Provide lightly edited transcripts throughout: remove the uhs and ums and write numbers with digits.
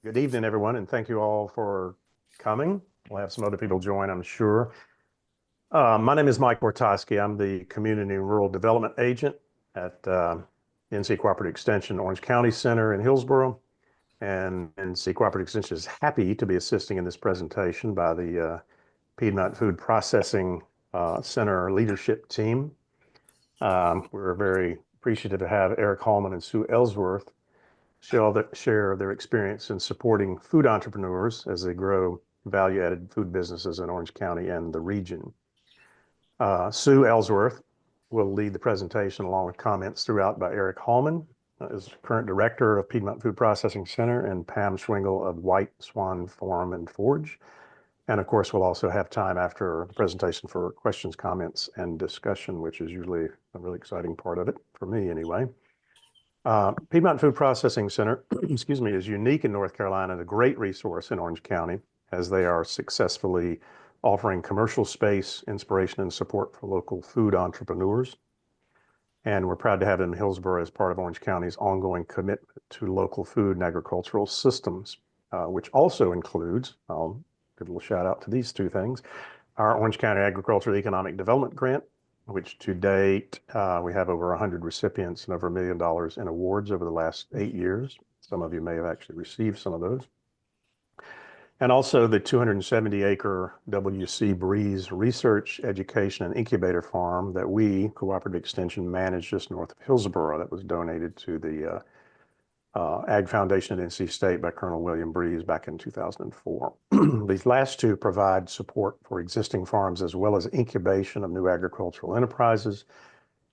Good evening, everyone, and thank you all for coming. We'll have some other people join, I'm sure. My name is Mike Bortoski. I'm the Community and Rural Development Agent at NC Cooperative Extension Orange County Center in Hillsborough. And NC Cooperative Extension is happy to be assisting in this presentation by the Piedmont Food Processing Center leadership team. We're very appreciative to have Eric Hallman and Sue Ellsworth share their experience in supporting food entrepreneurs as they grow value-added food businesses in Orange County and the region. Sue Ellsworth will lead the presentation along with comments throughout by Eric Hallman, as current director of Piedmont Food Processing Center, and Pam Schwingle of White Swan Farm and Forge. And of course, we'll also have time after the presentation for questions, comments, and discussion, which is usually a really exciting part of it, for me anyway. Piedmont Food Processing Center, excuse me, is unique in North Carolina and a great resource in Orange County, as they are successfully offering commercial space, inspiration, and support for local food entrepreneurs. And we're proud to have them in Hillsborough as part of Orange County's ongoing commitment to local food and agricultural systems, which also includes, I'll give a little shout out to these two things, our Orange County Agricultural Economic Development Grant, which to date, we have over 100 recipients and over $1 million in awards over the last 8 years. Some of you may have actually received some of those. And also the 270-acre WC Breeze Research, Education, and Incubator Farm that we, Cooperative Extension, manage just north of Hillsborough, that was donated to the Ag Foundation at NC State by Colonel William Breeze back in 2004. These last two provide support for existing farms as well as incubation of new agricultural enterprises,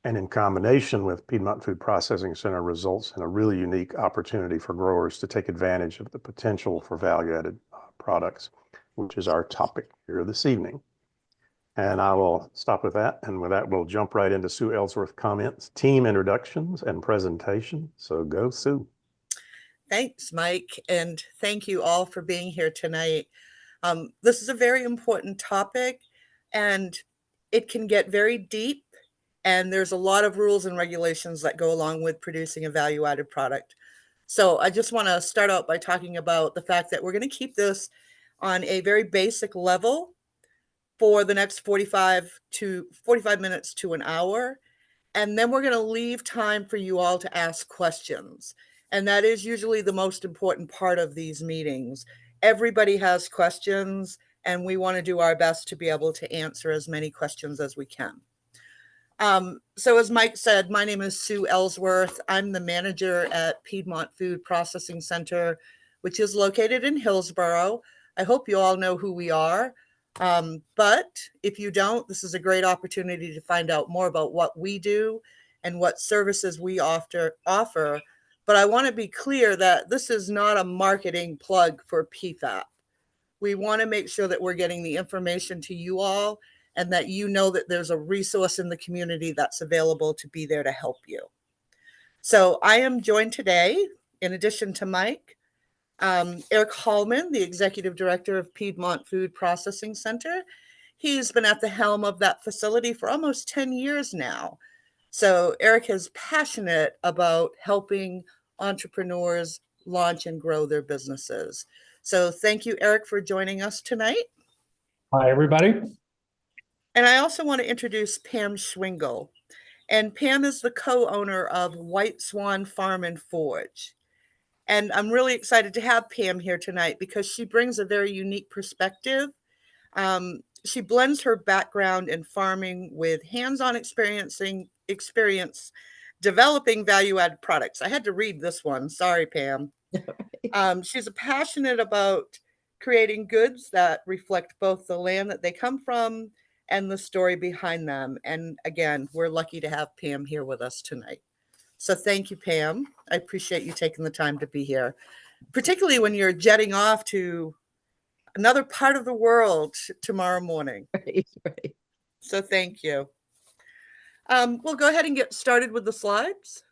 and in combination with Piedmont Food Processing Center results in a really unique opportunity for growers to take advantage of the potential for value-added products, which is our topic here this evening. And I will stop with that. And with that, we'll jump right into Sue Ellsworth comments, team introductions, and presentation. So go, Sue. Thanks, Mike, and thank you all for being here tonight. This is a very important topic, and it can get very deep, and there's a lot of rules and regulations that go along with producing a value-added product. So I just want to start out by talking about the fact that we're going to keep this on a very basic level for the next 45 minutes to an hour, and then we're going to leave time for you all to ask questions. And that is usually the most important part of these meetings. Everybody has questions, and we want to do our best to be able to answer as many questions as we can. So as Mike said, my name is Sue Ellsworth. I'm the manager at Piedmont Food Processing Center, which is located in Hillsborough. I hope you all know who we are. But if you don't, this is a great opportunity to find out more about what we do and what services we offer. But I want to be clear that this is not a marketing plug for PFAP. We want to make sure that we're getting the information to you all and that you know that there's a resource in the community that's available to be there to help you. So I am joined today, in addition to Mike, Eric Hallman, the Executive Director of Piedmont Food Processing Center. He's been at the helm of that facility for almost 10 years now. So Eric is passionate about helping entrepreneurs launch and grow their businesses. So thank you, Eric, for joining us tonight. Hi, everybody. And I also want to introduce Pam Schwingle. And Pam is the co-owner of White Swan Farm and Forge. And I'm really excited to have Pam here tonight because she brings a very unique perspective. She blends her background in farming with hands-on experience developing value-added products. I had to read this one. Sorry, Pam. She's passionate about creating goods that reflect both the land that they come from and the story behind them. And again, we're lucky to have Pam here with us tonight. So thank you, Pam. I appreciate you taking the time to be here, particularly when you're jetting off to another part of the world tomorrow morning. Right. So thank you. We'll go ahead and get started with the slides.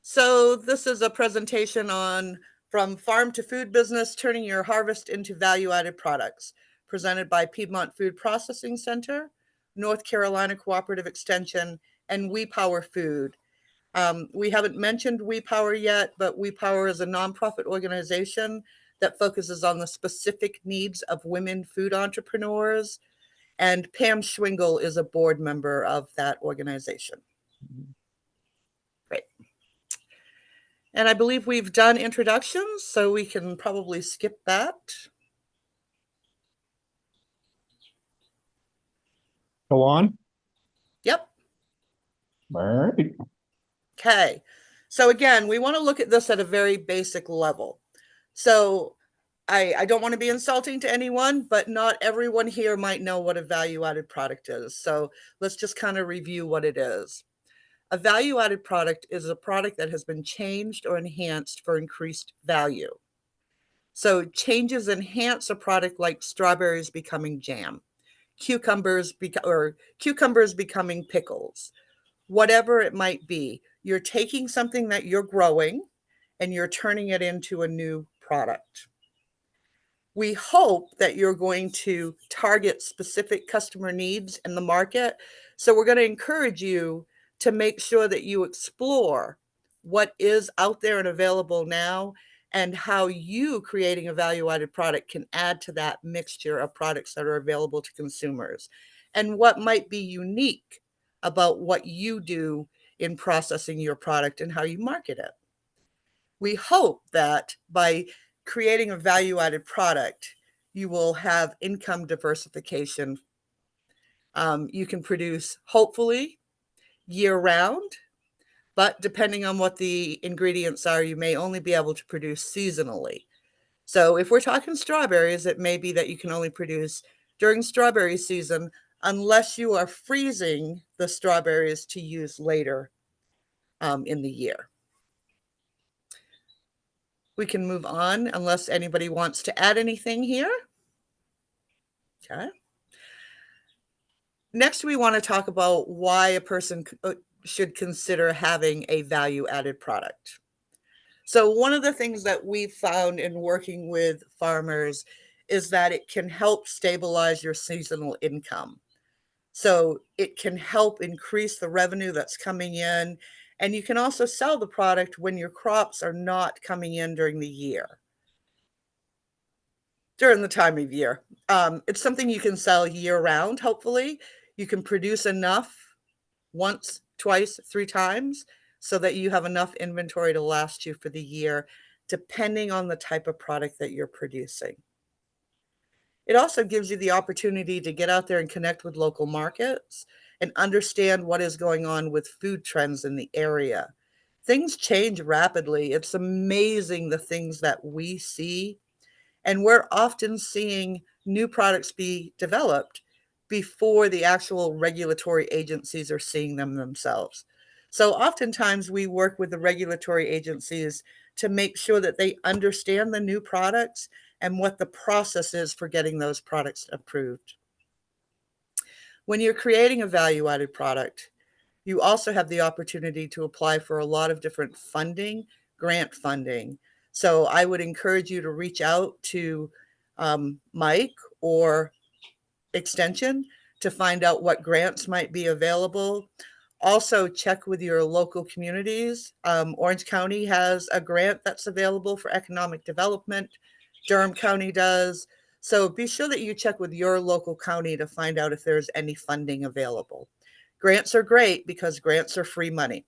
So this is a presentation on From Farm to Food Business, Turning Your Harvest into Value-Added Products, presented by Piedmont Food Processing Center, North Carolina Cooperative Extension, and We Power Food. We haven't mentioned We Power yet, but We Power is a nonprofit organization that focuses on the specific needs of women food entrepreneurs. And Pam Schwingle is a board member of that organization. Great. And I believe we've done introductions, so we can probably skip that. Go on. Yep. All right. Okay. So again, we want to look at this at a very basic level. So I don't want to be insulting to anyone, but not everyone here might know what a value-added product is. So let's just kind of review what it is. A value-added product is a product that has been changed or enhanced for increased value. So changes enhance a product like strawberries becoming jam, cucumbers becoming pickles, whatever it might be. You're taking something that you're growing and you're turning it into a new product. We hope that you're going to target specific customer needs in the market. So we're going to encourage you to make sure that you explore what is out there and available now and how you creating a value-added product can add to that mixture of products that are available to consumers and what might be unique about what you do in processing your product and how you market it. We hope that by creating a value-added product, you will have income diversification. You can produce, hopefully, year-round, but depending on what the ingredients are, you may only be able to produce seasonally. So if we're talking strawberries, it may be that you can only produce during strawberry season unless you are freezing the strawberries to use later in the year. We can move on unless anybody wants to add anything here. Okay. Next, we want to talk about why a person should consider having a value-added product. So one of the things that we've found in working with farmers is that it can help stabilize your seasonal income. So it can help increase the revenue that's coming in, and you can also sell the product when your crops are not coming in during the year. During the time of year. It's something you can sell year-round, hopefully. You can produce enough once, twice, 3 times so that you have enough inventory to last you for the year, depending on the type of product that you're producing. It also gives you the opportunity to get out there and connect with local markets and understand what is going on with food trends in the area. Things change rapidly. It's amazing the things that we see. And we're often seeing new products be developed before the actual regulatory agencies are seeing them themselves. So oftentimes we work with the regulatory agencies to make sure that they understand the new products and what the process is for getting those products approved. When you're creating a value-added product, you also have the opportunity to apply for a lot of different funding, grant funding. So I would encourage you to reach out to Mike or Extension to find out what grants might be available. Also check with your local communities. Orange County has a grant that's available for economic development. Durham County does. So be sure that you check with your local county to find out if there's any funding available. Grants are great because grants are free money.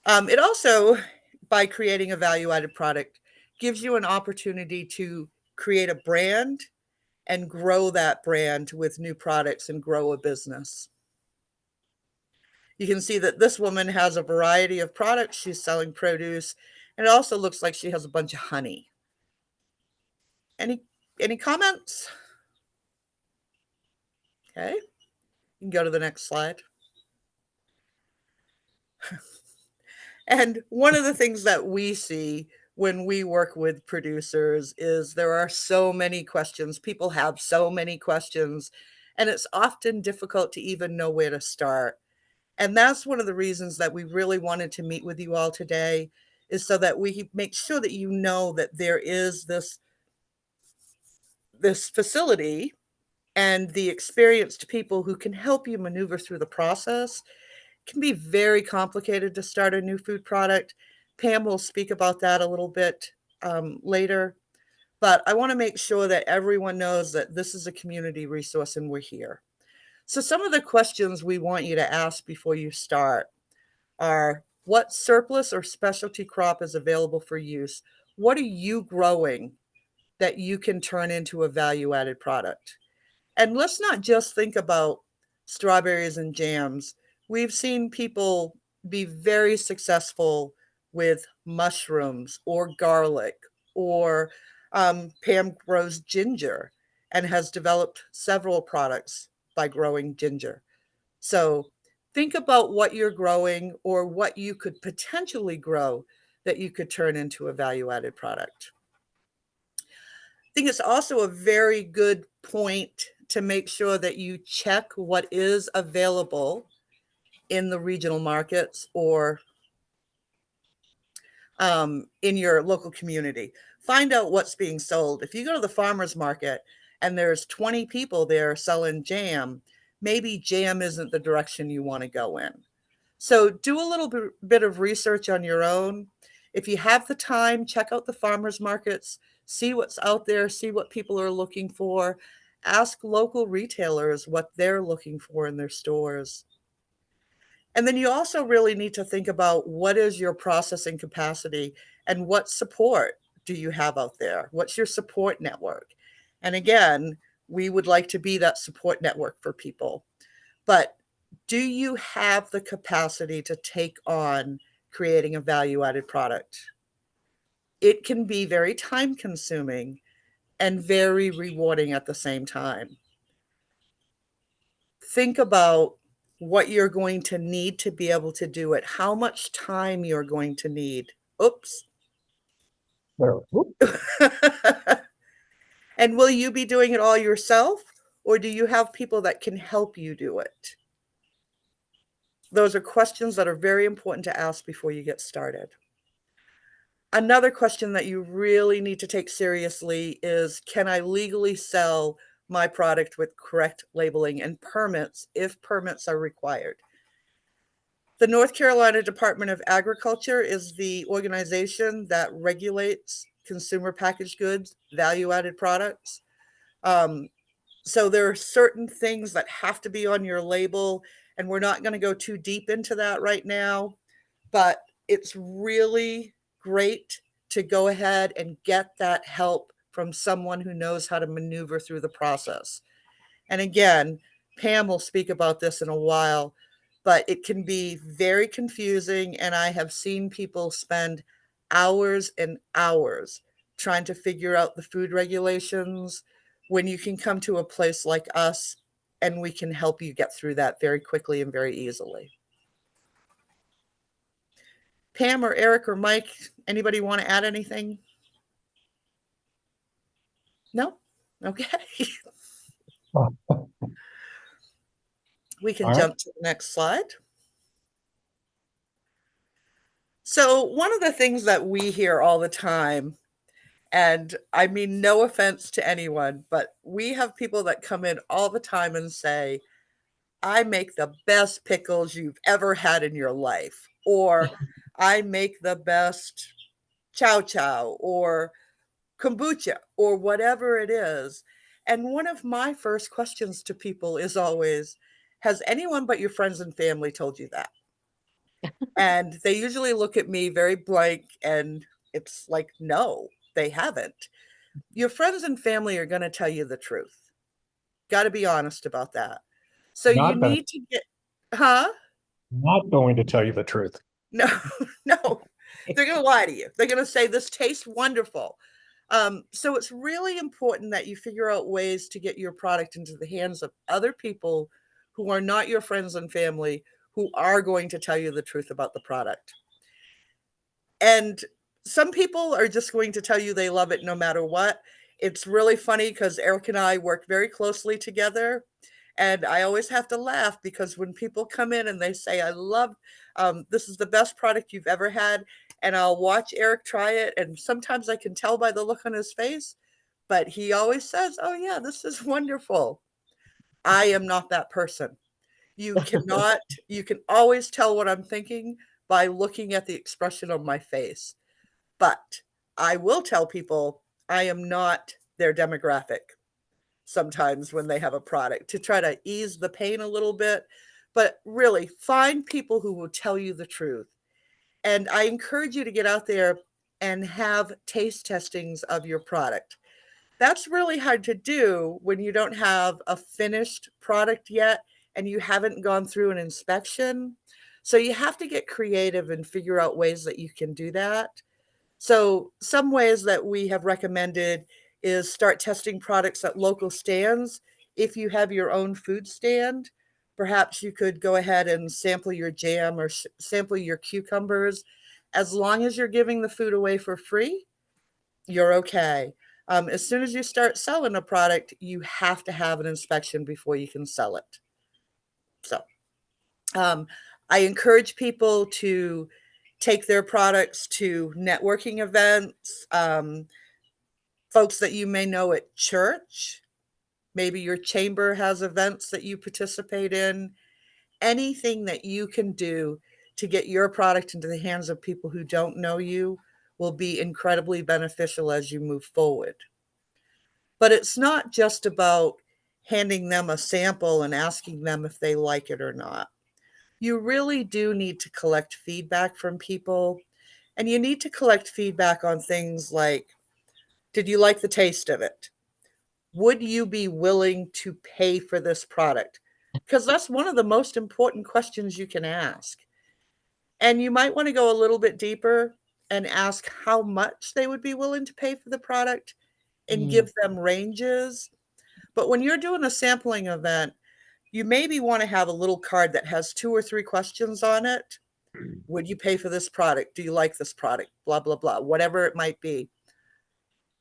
It also, by creating a value-added product, gives you an opportunity to create a brand and grow that brand with new products and grow a business. You can see that this woman has a variety of products. She's selling produce, and it also looks like she has a bunch of honey. Any comments? Okay, you can go to the next slide. And one of the things that we see when we work with producers is there are so many questions. People have so many questions, and it's often difficult to even know where to start. And that's one of the reasons that we really wanted to meet with you all today, is so that we make sure that you know that there is this facility and the experienced people who can help you maneuver through the process. It can be very complicated to start a new food product. Pam will speak about that a little bit later. But I want to make sure that everyone knows that this is a community resource and we're here. So some of the questions we want you to ask before you start are, what surplus or specialty crop is available for use? What are you growing that you can turn into a value-added product? And let's not just think about strawberries and jams. We've seen people be very successful with mushrooms or garlic, or Pam grows ginger and has developed several products by growing ginger. So think about what you're growing or what you could potentially grow that you could turn into a value-added product. I think it's also a very good point to make sure that you check what is available in the regional markets or in your local community. Find out what's being sold. If you go to the farmer's market and there's 20 people there selling jam, maybe jam isn't the direction you want to go in. So do a little bit of research on your own. If you have the time, check out the farmers markets, see what's out there, see what people are looking for. Ask local retailers what they're looking for in their stores. And then you also really need to think about, what is your processing capacity and what support do you have out there? What's your support network? And again, we would like to be that support network for people. But do you have the capacity to take on creating a value-added product? It can be very time-consuming and very rewarding at the same time. Think about what you're going to need to be able to do it, how much time you're going to need. Oops. There. Whoop. And will you be doing it all yourself, or do you have people that can help you do it? Those are questions that are very important to ask before you get started. Another question that you really need to take seriously is, can I legally sell my product with correct labeling and permits if permits are required? The North Carolina Department of Agriculture is the organization that regulates consumer packaged goods, value-added products. So there are certain things that have to be on your label, and we're not going to go too deep into that right now, but it's really great to go ahead and get that help from someone who knows how to maneuver through the process. And again, Pam will speak about this in a while, but it can be very confusing. And I have seen people spend hours and hours trying to figure out the food regulations, when you can come to a place like us and we can help you get through that very quickly and very easily. Pam or Eric or Mike, anybody want to add anything? No? Okay. We can jump to the next slide. So one of the things that we hear all the time, and I mean no offense to anyone, but we have people that come in all the time and say, I make the best pickles you've ever had in your life, or I make the best chow chow or kombucha or whatever it is. And one of my first questions to people is always, has anyone but your friends and family told you that? And they usually look at me very blank, and it's like, no, they haven't. Your friends and family are going to tell you the truth. Got to be honest about that. So you need to get, huh? Not going to tell you the truth. No, no, they're going to lie to you. They're going to say, this tastes wonderful. So it's really important that you figure out ways to get your product into the hands of other people who are not your friends and family, who are going to tell you the truth about the product. And some people are just going to tell you they love it no matter what. It's really funny because Eric and I work very closely together. And I always have to laugh because when people come in and they say, I love, this is the best product you've ever had. And I'll watch Eric try it. And sometimes I can tell by the look on his face, but he always says, oh yeah, this is wonderful. I am not that person. You cannot, you can always tell what I'm thinking by looking at the expression on my face. But I will tell people I am not their demographic sometimes when they have a product, to try to ease the pain a little bit. But really, find people who will tell you the truth. And I encourage you to get out there and have taste testings of your product. That's really hard to do when you don't have a finished product yet and you haven't gone through an inspection. So you have to get creative and figure out ways that you can do that. So some ways that we have recommended is start testing products at local stands. If you have your own food stand, perhaps you could go ahead and sample your jam or sample your cucumbers. As long as you're giving the food away for free, you're okay. As soon as you start selling a product, you have to have an inspection before you can sell it. So I encourage people to take their products to networking events, folks that you may know at church. Maybe your chamber has events that you participate in. Anything that you can do to get your product into the hands of people who don't know you will be incredibly beneficial as you move forward. But it's not just about handing them a sample and asking them if they like it or not. You really do need to collect feedback from people. And you need to collect feedback on things like, did you like the taste of it? Would you be willing to pay for this product? Because that's one of the most important questions you can ask. And you might want to go a little bit deeper and ask how much they would be willing to pay for the product and give them ranges. But when you're doing a sampling event, you maybe want to have a little card that has 2 or 3 questions on it. Would you pay for this product? Do you like this product? Blah, blah, blah, whatever it might be.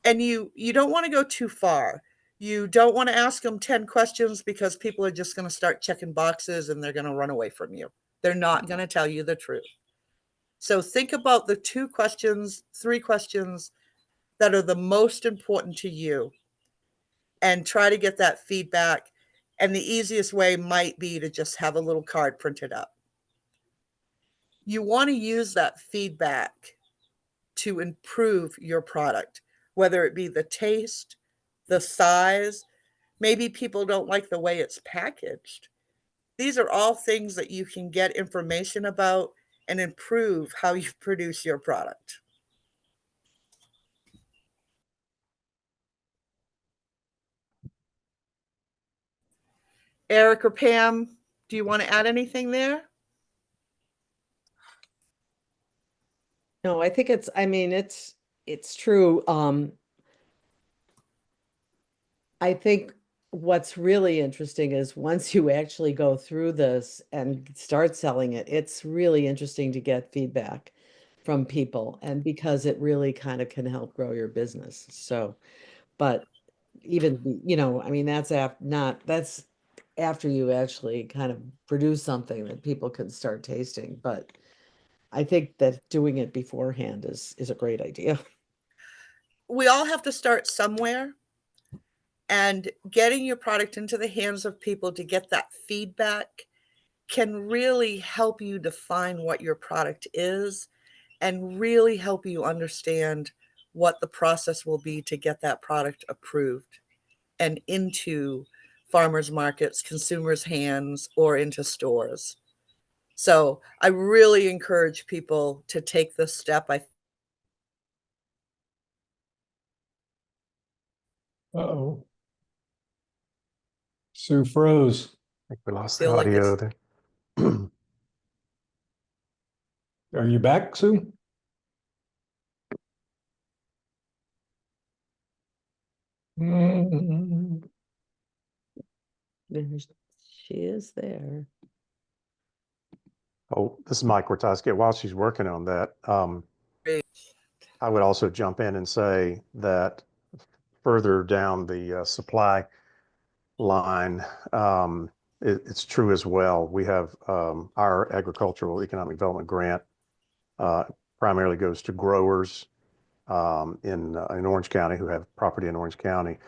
And you don't want to go too far. You don't want to ask them 10 questions because people are just going to start checking boxes and they're going to run away from you. They're not going to tell you the truth. So think about the 2 questions, 3 questions that are the most important to you and try to get that feedback. And the easiest way might be to just have a little card printed up. You want to use that feedback to improve your product, whether it be the taste, the size, maybe people don't like the way it's packaged. These are all things that you can get information about and improve how you produce your product. Eric or Pam, do you want to add anything there? No, I think it's true. I think what's really interesting is once you actually go through this and start selling it, it's really interesting to get feedback from people, and because it really kind of can help grow your business. So, but even, I mean, that's after you actually kind of produce something that people can start tasting. But I think that doing it beforehand is a great idea. We all have to start somewhere, and getting your product into the hands of people to get that feedback can really help you define what your product is and really help you understand what the process will be to get that product approved and into farmers markets, consumers' hands, or into stores. So I really encourage people to take this step. Uh-oh. Sue froze. I think we lost the feel like audio it's there. Are you back, Sue? Mm. She is there. Oh, this is Mike Wartoski. While she's working on that, great. I would also jump in and say that further down the supply line, it's true as well. We have our agricultural economic development grant primarily goes to growers in Orange County who have property in Orange County.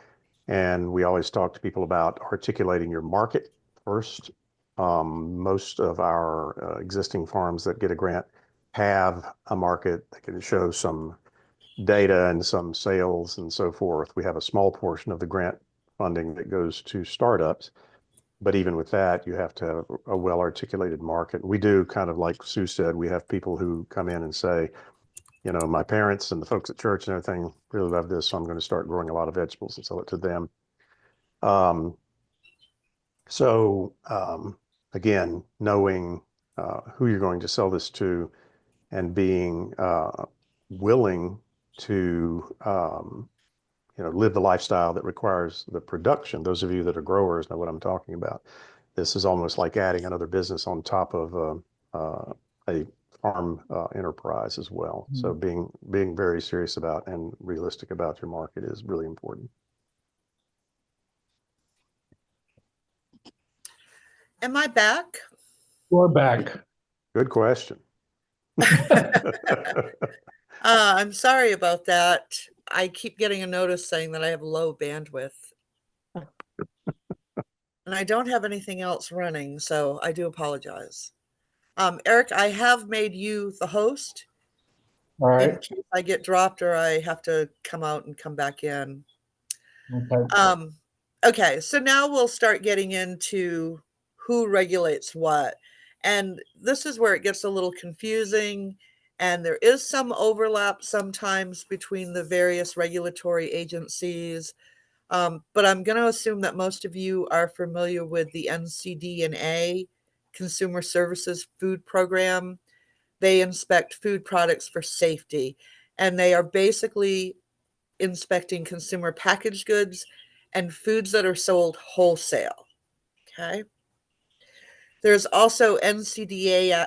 And we always talk to people about articulating your market first. Most of our existing farms that get a grant have a market that can show some data and some sales and so forth. We have a small portion of the grant funding that goes to startups. But even with that, you have to have a well-articulated market. We do, kind of like Sue said, we have people who come in and say, you know, my parents and the folks at church and everything really love this, so I'm going to start growing a lot of vegetables and sell it to them. Again, knowing who you're going to sell this to and being willing to live the lifestyle that requires the production. Those of you that are growers know what I'm talking about. This is almost like adding another business on top of a farm enterprise as well. So being very serious about and realistic about your market is really important. Am I back? You're back. Good question. I'm sorry about that. I keep getting a notice saying that I have low bandwidth. And I don't have anything else running, so I do apologize. Eric, I have made you the host All in right. case I get dropped or I have to come out and come back in. Okay. Okay, so now we'll start getting into who regulates what. And this is where it gets a little confusing. And there is some overlap sometimes between the various regulatory agencies. But I'm going to assume that most of you are familiar with the NCD&A, Consumer Services Food Program. They inspect food products for safety, and they are basically inspecting consumer packaged goods and foods that are sold wholesale. Okay. There's also NCDA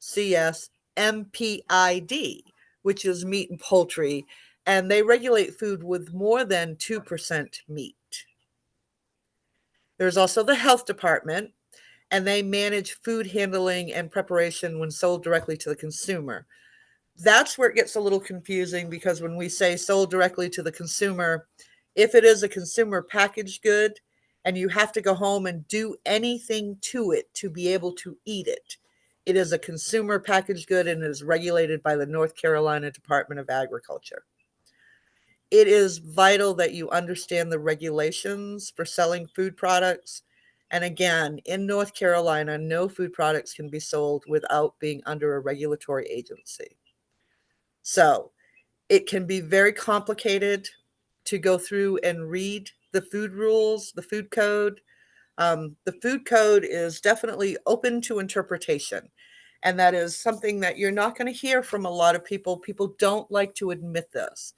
CS MPID, which is meat and poultry, and they regulate food with more than 2% meat. There's also the health department, and they manage food handling and preparation when sold directly to the consumer. That's where it gets a little confusing, because when we say sold directly to the consumer, if it is a consumer packaged good and you have to go home and do anything to it to be able to eat it, it is a consumer packaged good and is regulated by the North Carolina Department of Agriculture. It is vital that you understand the regulations for selling food products. And again, in North Carolina, no food products can be sold without being under a regulatory agency. So it can be very complicated to go through and read the food rules, the food code. The food code is definitely open to interpretation. And that is something that you're not going to hear from a lot of people. People don't like to admit this.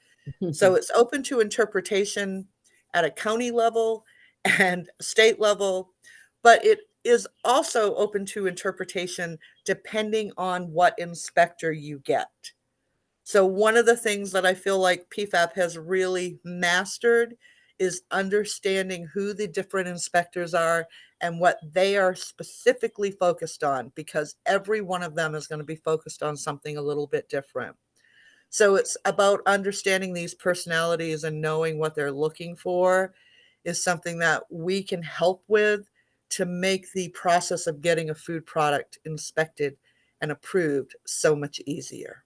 So it's open to interpretation at a county level and state level, but it is also open to interpretation depending on what inspector you get. So one of the things that I feel like PFAP has really mastered is understanding who the different inspectors are and what they are specifically focused on, because every one of them is going to be focused on something a little bit different. So it's about understanding these personalities and knowing what they're looking for is something that we can help with to make the process of getting a food product inspected and approved so much easier.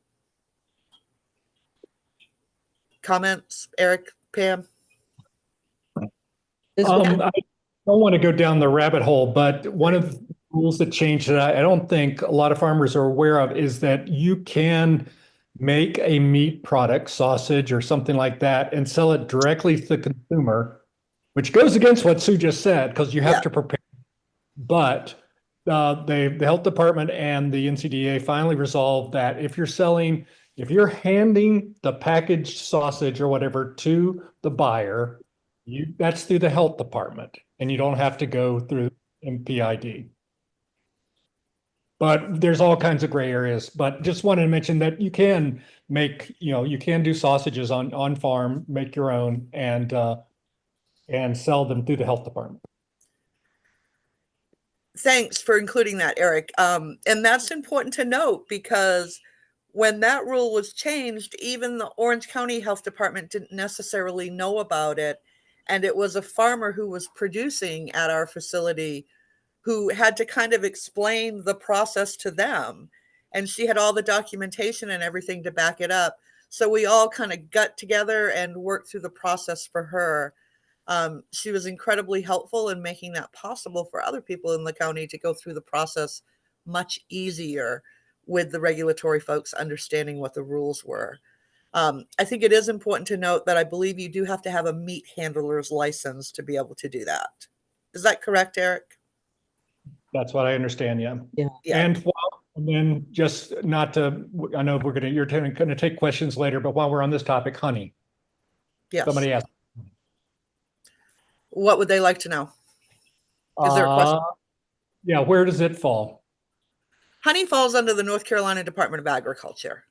Comments, Eric, Pam? I don't want to go down the rabbit hole, but one of the rules that changed that I don't think a lot of farmers are aware of is that you can make a meat product, sausage or something like that, and sell it directly to the consumer, which goes against what Sue just said, because you have to prepare. But the health department and the NCDA finally resolved that if you're handing the packaged sausage or whatever to the buyer, that's through the health department, and you don't have to go through MPID. But there's all kinds of gray areas. But just wanted to mention that you can you can do sausages on farm, make your own, and sell them through the health department. Thanks for including that, Eric. And that's important to note, because when that rule was changed, even the Orange County Health Department didn't necessarily know about it. And it was a farmer who was producing at our facility who had to kind of explain the process to them. and she had all the documentation and everything to back it up. So we all kind of got together and worked through the process for her. She was incredibly helpful in making that possible for other people in the county to go through the process much easier, with the regulatory folks understanding what the rules were. I think it is important to note that I believe you do have to have a meat handler's license to be able to do that. Is that correct, Eric? That's what I understand, yeah. Yeah. Yeah. And then just not to, I know you're going to take questions later, but while we're on this topic, honey, Yes. somebody asked. What would they like to know? Is there a question? Yeah, where does it fall? Honey falls under the North Carolina Department of Agriculture,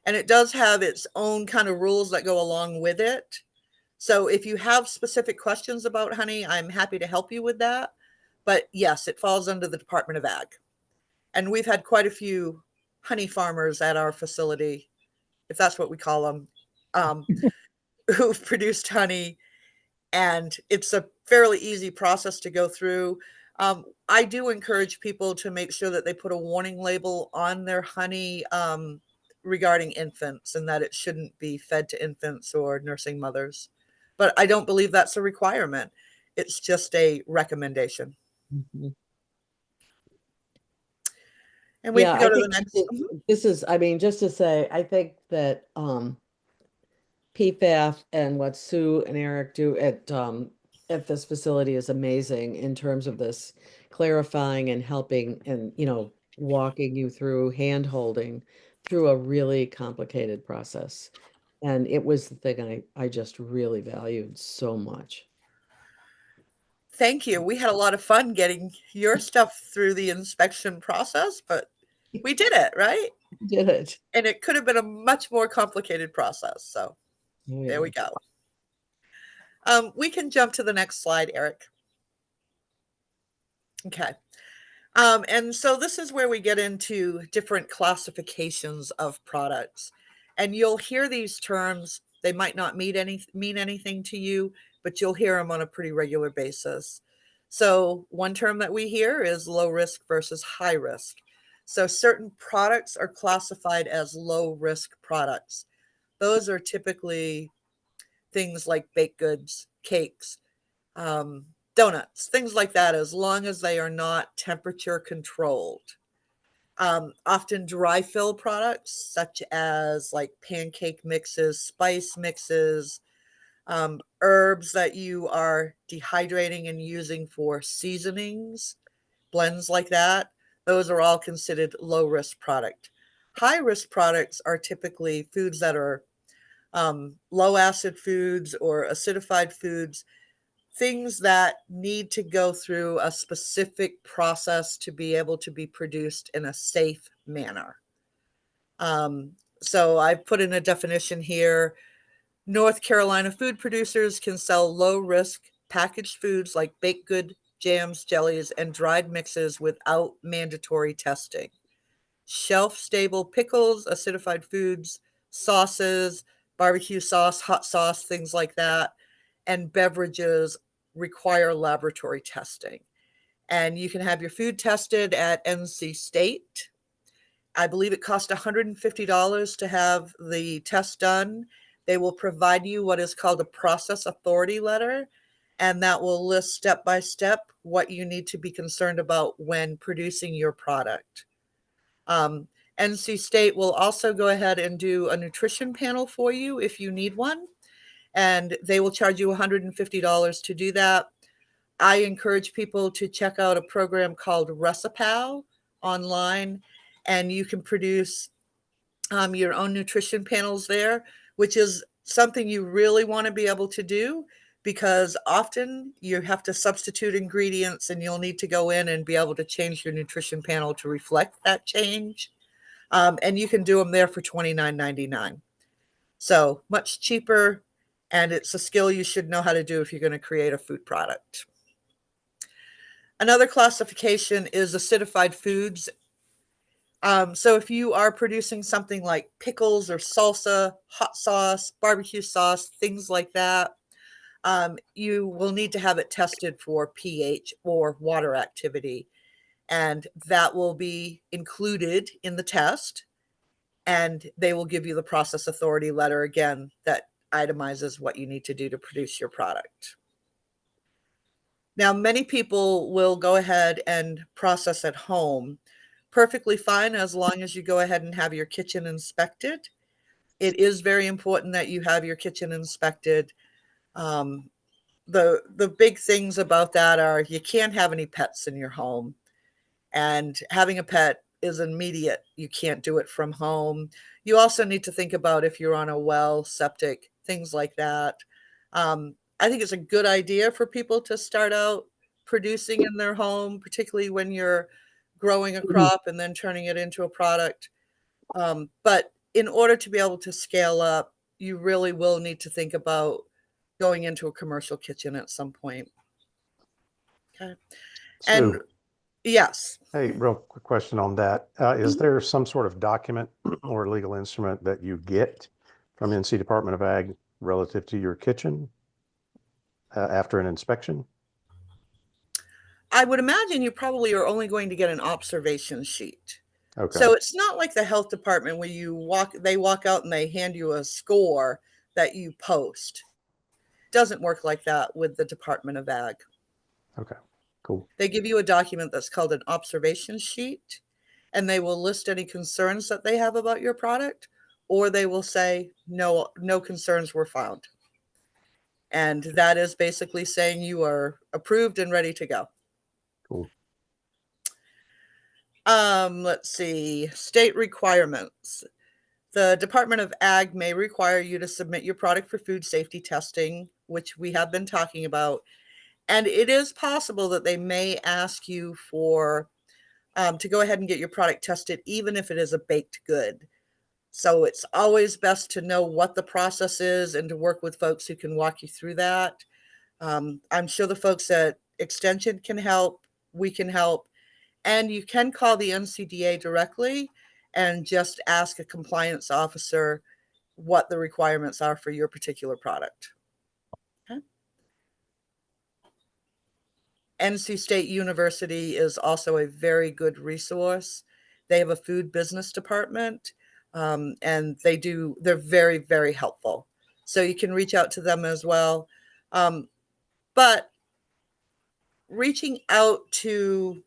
and it does have its own kind of rules that go along with it. So if you have specific questions about honey, I'm happy to help you with that. But yes, it falls under the Department of Ag. And we've had quite a few honey farmers at our facility, if that's what we call them, who've produced honey. And it's a fairly easy process to go through. I do encourage people to make sure that they put a warning label on their honey regarding infants, and that it shouldn't be fed to infants or nursing mothers. But I don't believe that's a requirement. It's just a recommendation. Mhm. And we Yeah, can go I to the think next. this is, I mean, just to say, I think that PFAF and what Sue and Eric do at this facility is amazing in terms of this clarifying and helping and, walking you through, hand holding through a really complicated process. And it was the thing I just really valued so much. Thank you. We had a lot of fun getting your stuff through the inspection process, but we did it, right? Did it. And it could have been a much more complicated process. So Oh, there yeah. we go. We can jump to the next slide, Eric. Okay. And so this is where we get into different classifications of products. And you'll hear these terms. They might not mean anything to you, but you'll hear them on a pretty regular basis. So one term that we hear is low risk versus high risk. So certain products are classified as low risk products. Those are typically things like baked goods, cakes, donuts, things like that, as long as they are not temperature controlled. Often dry fill products, such as like pancake mixes, spice mixes, herbs that you are dehydrating and using for seasonings, blends like that. Those are all considered low risk product. High risk products are typically foods that are low acid foods or acidified foods, things that need to go through a specific process to be able to be produced in a safe manner. So I've put in a definition here. North Carolina food producers can sell low risk packaged foods like baked good, jams, jellies, and dried mixes without mandatory testing. Shelf stable pickles, acidified foods, sauces, barbecue sauce, hot sauce, things like that, and beverages require laboratory testing. And you can have your food tested at NC State. I believe it costs $150 to have the test done. They will provide you what is called a process authority letter, and that will list step by step what you need to be concerned about when producing your product. NC State will also go ahead and do a nutrition panel for you if you need one, and they will charge you $150 to do that. I encourage people to check out a program called Recipal online, and you can produce your own nutrition panels there, which is something you really want to be able to do, because often you have to substitute ingredients and you'll need to go in and be able to change your nutrition panel to reflect that change. And you can do them there for $29.99. So much cheaper, and it's a skill you should know how to do if you're going to create a food product. Another classification is acidified foods. So if you are producing something like pickles or salsa, hot sauce, barbecue sauce, things like that, you will need to have it tested for pH or water activity. And that will be included in the test. And they will give you the process authority letter again that itemizes what you need to do to produce your product. Now, many people will go ahead and process at home. Perfectly fine as long as you go ahead and have your kitchen inspected. It is very important that you have your kitchen inspected. The big things about that are you can't have any pets in your home. And having a pet is immediate. You can't do it from home. You also need to think about if you're on a well, septic, things like that. I think it's a good idea for people to start out producing in their home, particularly when you're growing a crop and then turning it into a product. But in order to be able to scale up, you really will need to think about going into a commercial kitchen at some point. Okay. And Sue, yes. hey, real quick question on that. Is there some sort of document or legal instrument that you get from NC Department of Ag relative to your kitchen after an inspection? I would imagine you probably are only going to get an observation sheet. Okay. So it's not like the health department where they walk out and they hand you a score that you post. It doesn't work like that with the Department of Ag. Okay, cool. They give you a document that's called an observation sheet, and they will list any concerns that they have about your product, or they will say, no concerns were found. And that is basically saying you are approved and ready to go. Cool. Let's see, state requirements. The Department of Ag may require you to submit your product for food safety testing, which we have been talking about. And it is possible that they may ask you for to go ahead and get your product tested, even if it is a baked good. So it's always best to know what the process is and to work with folks who can walk you through that. I'm sure the folks at Extension can help. We can help. And you can call the NCDA directly and just ask a compliance officer what the requirements are for your particular product. Okay. NC State University is also a very good resource. They have a food business department, and they're very, very helpful. So you can reach out to them as well. But reaching out to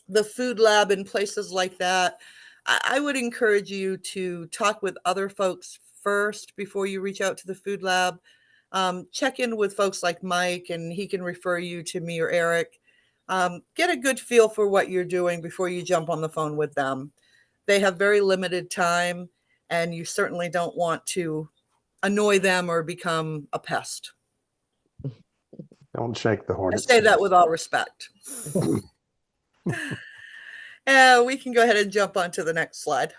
the food lab and places like that, I would encourage you to talk with other folks first before you reach out to the food lab. Check in with folks like Mike, and he can refer you to me or Eric. Get a good feel for what you're doing before you jump on the phone with them. They have very limited time, and you certainly don't want to annoy them or become a pest. Don't shake the I hornet's say that nest. with all respect. We can go ahead and jump on to the next slide.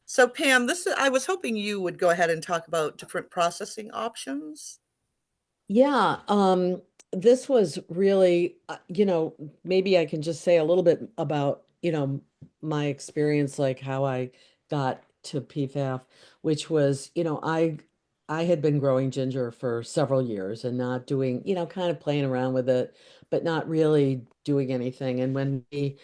So Pam, I was hoping you would go ahead and talk about different processing options. Yeah, this was really, maybe I can just say a little bit about, my experience, like how I got to PFAF, which was, I had been growing ginger for several years and not doing, kind of playing around with it, but not really doing anything. And when we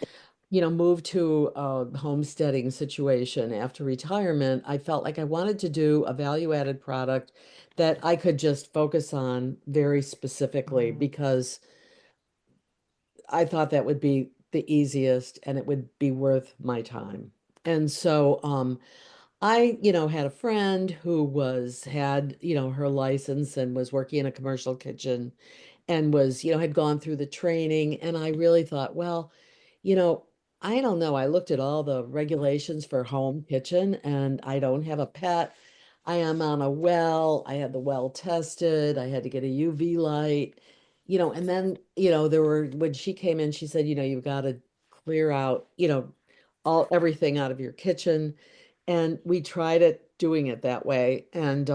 moved to a homesteading situation after retirement, I felt like I wanted to do a value-added product that I could just focus on very specifically because I thought that would be the easiest and it would be worth my time. And so I, had a friend who had, her license and was working in a commercial kitchen and was, had gone through the training. And I really thought, well, you know, I don't know. I looked at all the regulations for home kitchen and I don't have a pet. I am on a well. I had the well tested. I had to get a UV light, and then, when she came in, she said, you've got to clear out, everything out of your kitchen. And we tried doing it that way. And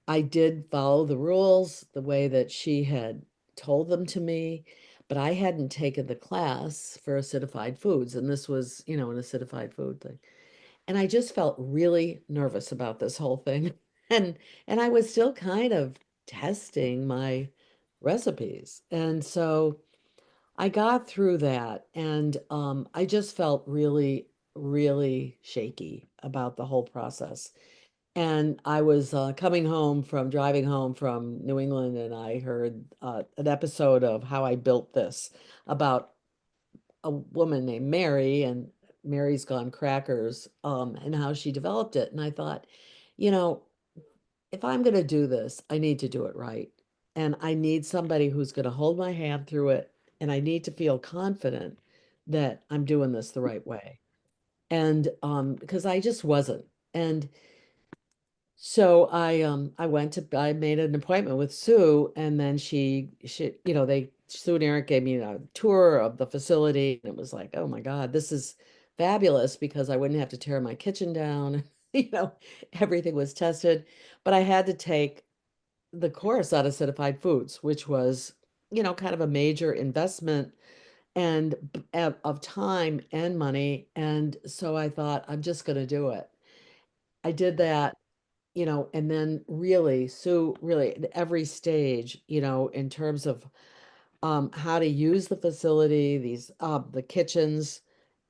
I did follow the rules the way that she had told them to me, but I hadn't taken the class for acidified foods. And this was, an acidified food thing. And I just felt really nervous about this whole thing. And I was still kind of testing my recipes. And so I got through that, and I just felt really, really shaky about the whole process. And I was driving home from New England, and I heard an episode of How I Built This about a woman named Mary and Mary's Gone Crackers, and how she developed it. And I thought, you know, if I'm going to do this, I need to do it right. And I need somebody who's going to hold my hand through it. And I need to feel confident that I'm doing this the right way. And because I just wasn't. And so I made an appointment with Sue, and then Sue and Eric gave me a tour of the facility, and it was like, oh my God, this is fabulous because I wouldn't have to tear my kitchen down. Everything was tested, but I had to take the course out of Certified Foods, which was, kind of a major investment and of time and money. And so I thought, I'm just going to do it. I did that, and then really, Sue, really at every stage, in terms of how to use the facility, the kitchens.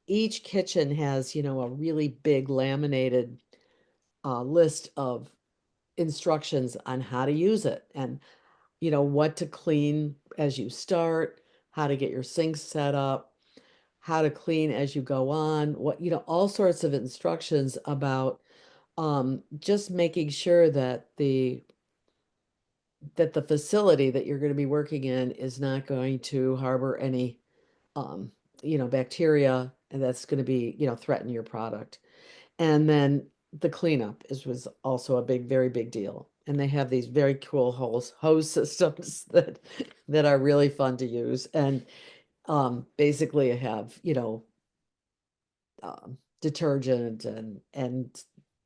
Each kitchen has, a really big laminated list of instructions on how to use it, and, what to clean as you start, how to get your sinks set up, how to clean as you go on, all sorts of instructions about just making sure that the facility that you're going to be working in is not going to harbor any um, bacteria, and that's going to be, threaten your product. And then the cleanup was also a very big deal. And they have these very cool hose systems that are really fun to use. And basically have, detergent and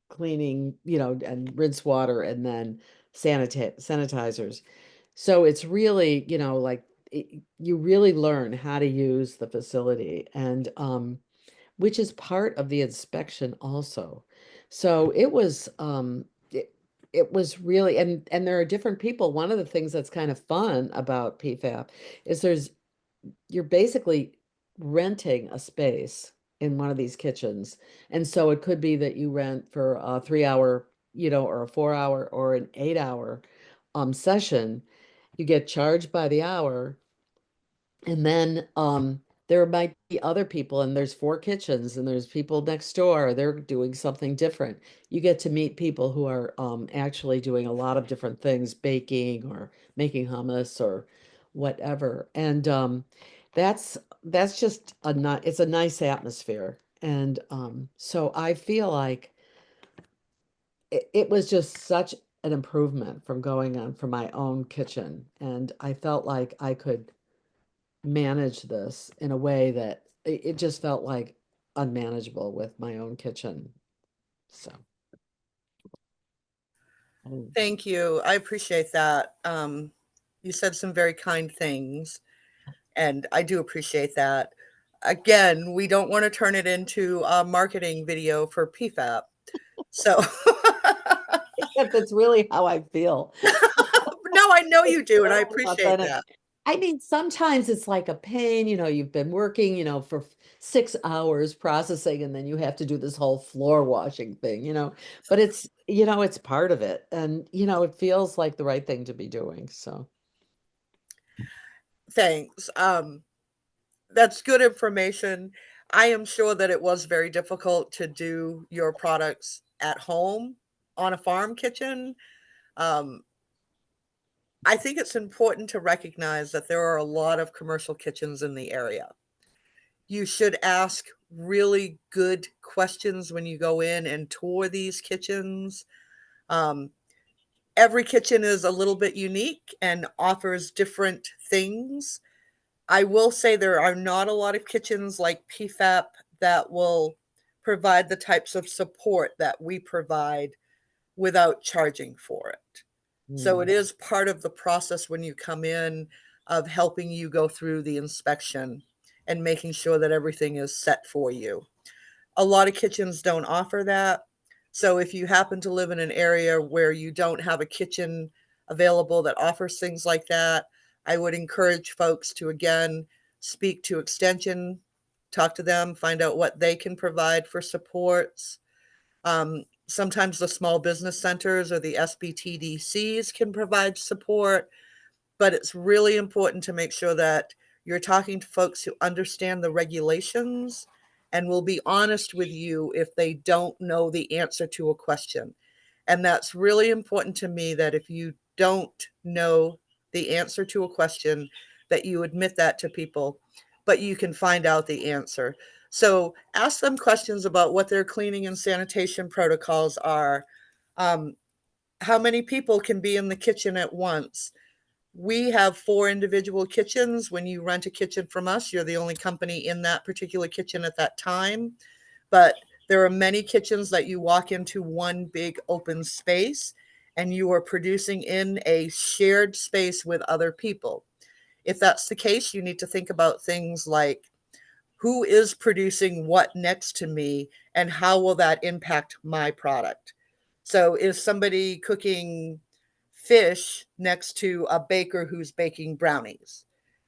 cleaning, and rinse water, and then sanitizers. So it's really, like you really learn how to use the facility, and which is part of the inspection also. So it was really, and there are different people. One of the things that's kind of fun about PFAP is you're basically renting a space in one of these kitchens. And so it could be that you rent for a 3 hour, or a 4 hour or an 8 hour session. You get charged by the hour. And then there might be other people, and there's 4 kitchens, and there's people next door. They're doing something different. You get to meet people who are actually doing a lot of different things, baking or making hummus or whatever. And that's just it's a nice atmosphere. And so I feel like it was just such an improvement from going on from my own kitchen. And I felt like I could manage this in a way that it just felt like unmanageable with my own kitchen. So, Thank you. I appreciate that. You said some very kind things, and I do appreciate that. Again, we don't want to turn it into a marketing video for PFAP. So, except it's really how I feel. no, I know you do, and I appreciate that. I mean, sometimes it's like a pain, you've been working, for 6 hours processing, and then you have to do this whole floor washing thing, but it's part of it. And, it feels like the right thing to be doing. So Thanks. That's good information. I am sure that it was very difficult to do your products at home on a farm kitchen. Um, I think it's important to recognize that there are a lot of commercial kitchens in the area. You should ask really good questions when you go in and tour these kitchens. Um, every kitchen is a little bit unique and offers different things. I will say there are not a lot of kitchens like PFAP that will provide the types of support that we provide without charging for it. So it is part of the process when you come in of helping you go through the inspection and making sure that everything is set for you. A lot of kitchens don't offer that. So if you happen to live in an area where you don't have a kitchen available that offers things like that. I would encourage folks to, again, speak to Extension, talk to them, find out what they can provide for supports. Sometimes the small business centers or the SBTDCs can provide support, but it's really important to make sure that you're talking to folks who understand the regulations and will be honest with you if they don't know the answer to a question. And that's really important to me, that if you don't know the answer to a question, that you admit that to people, but you can find out the answer. So ask them questions about what their cleaning and sanitation protocols are. How many people can be in the kitchen at once? We have 4 individual kitchens. When you rent a kitchen from us, you're the only company in that particular kitchen at that time. But there are many kitchens that you walk into one big open space and you are producing in a shared space with other people. If that's the case, you need to think about things like, who is producing what next to me and how will that impact my product? So is somebody cooking fish next to a baker who's baking brownies?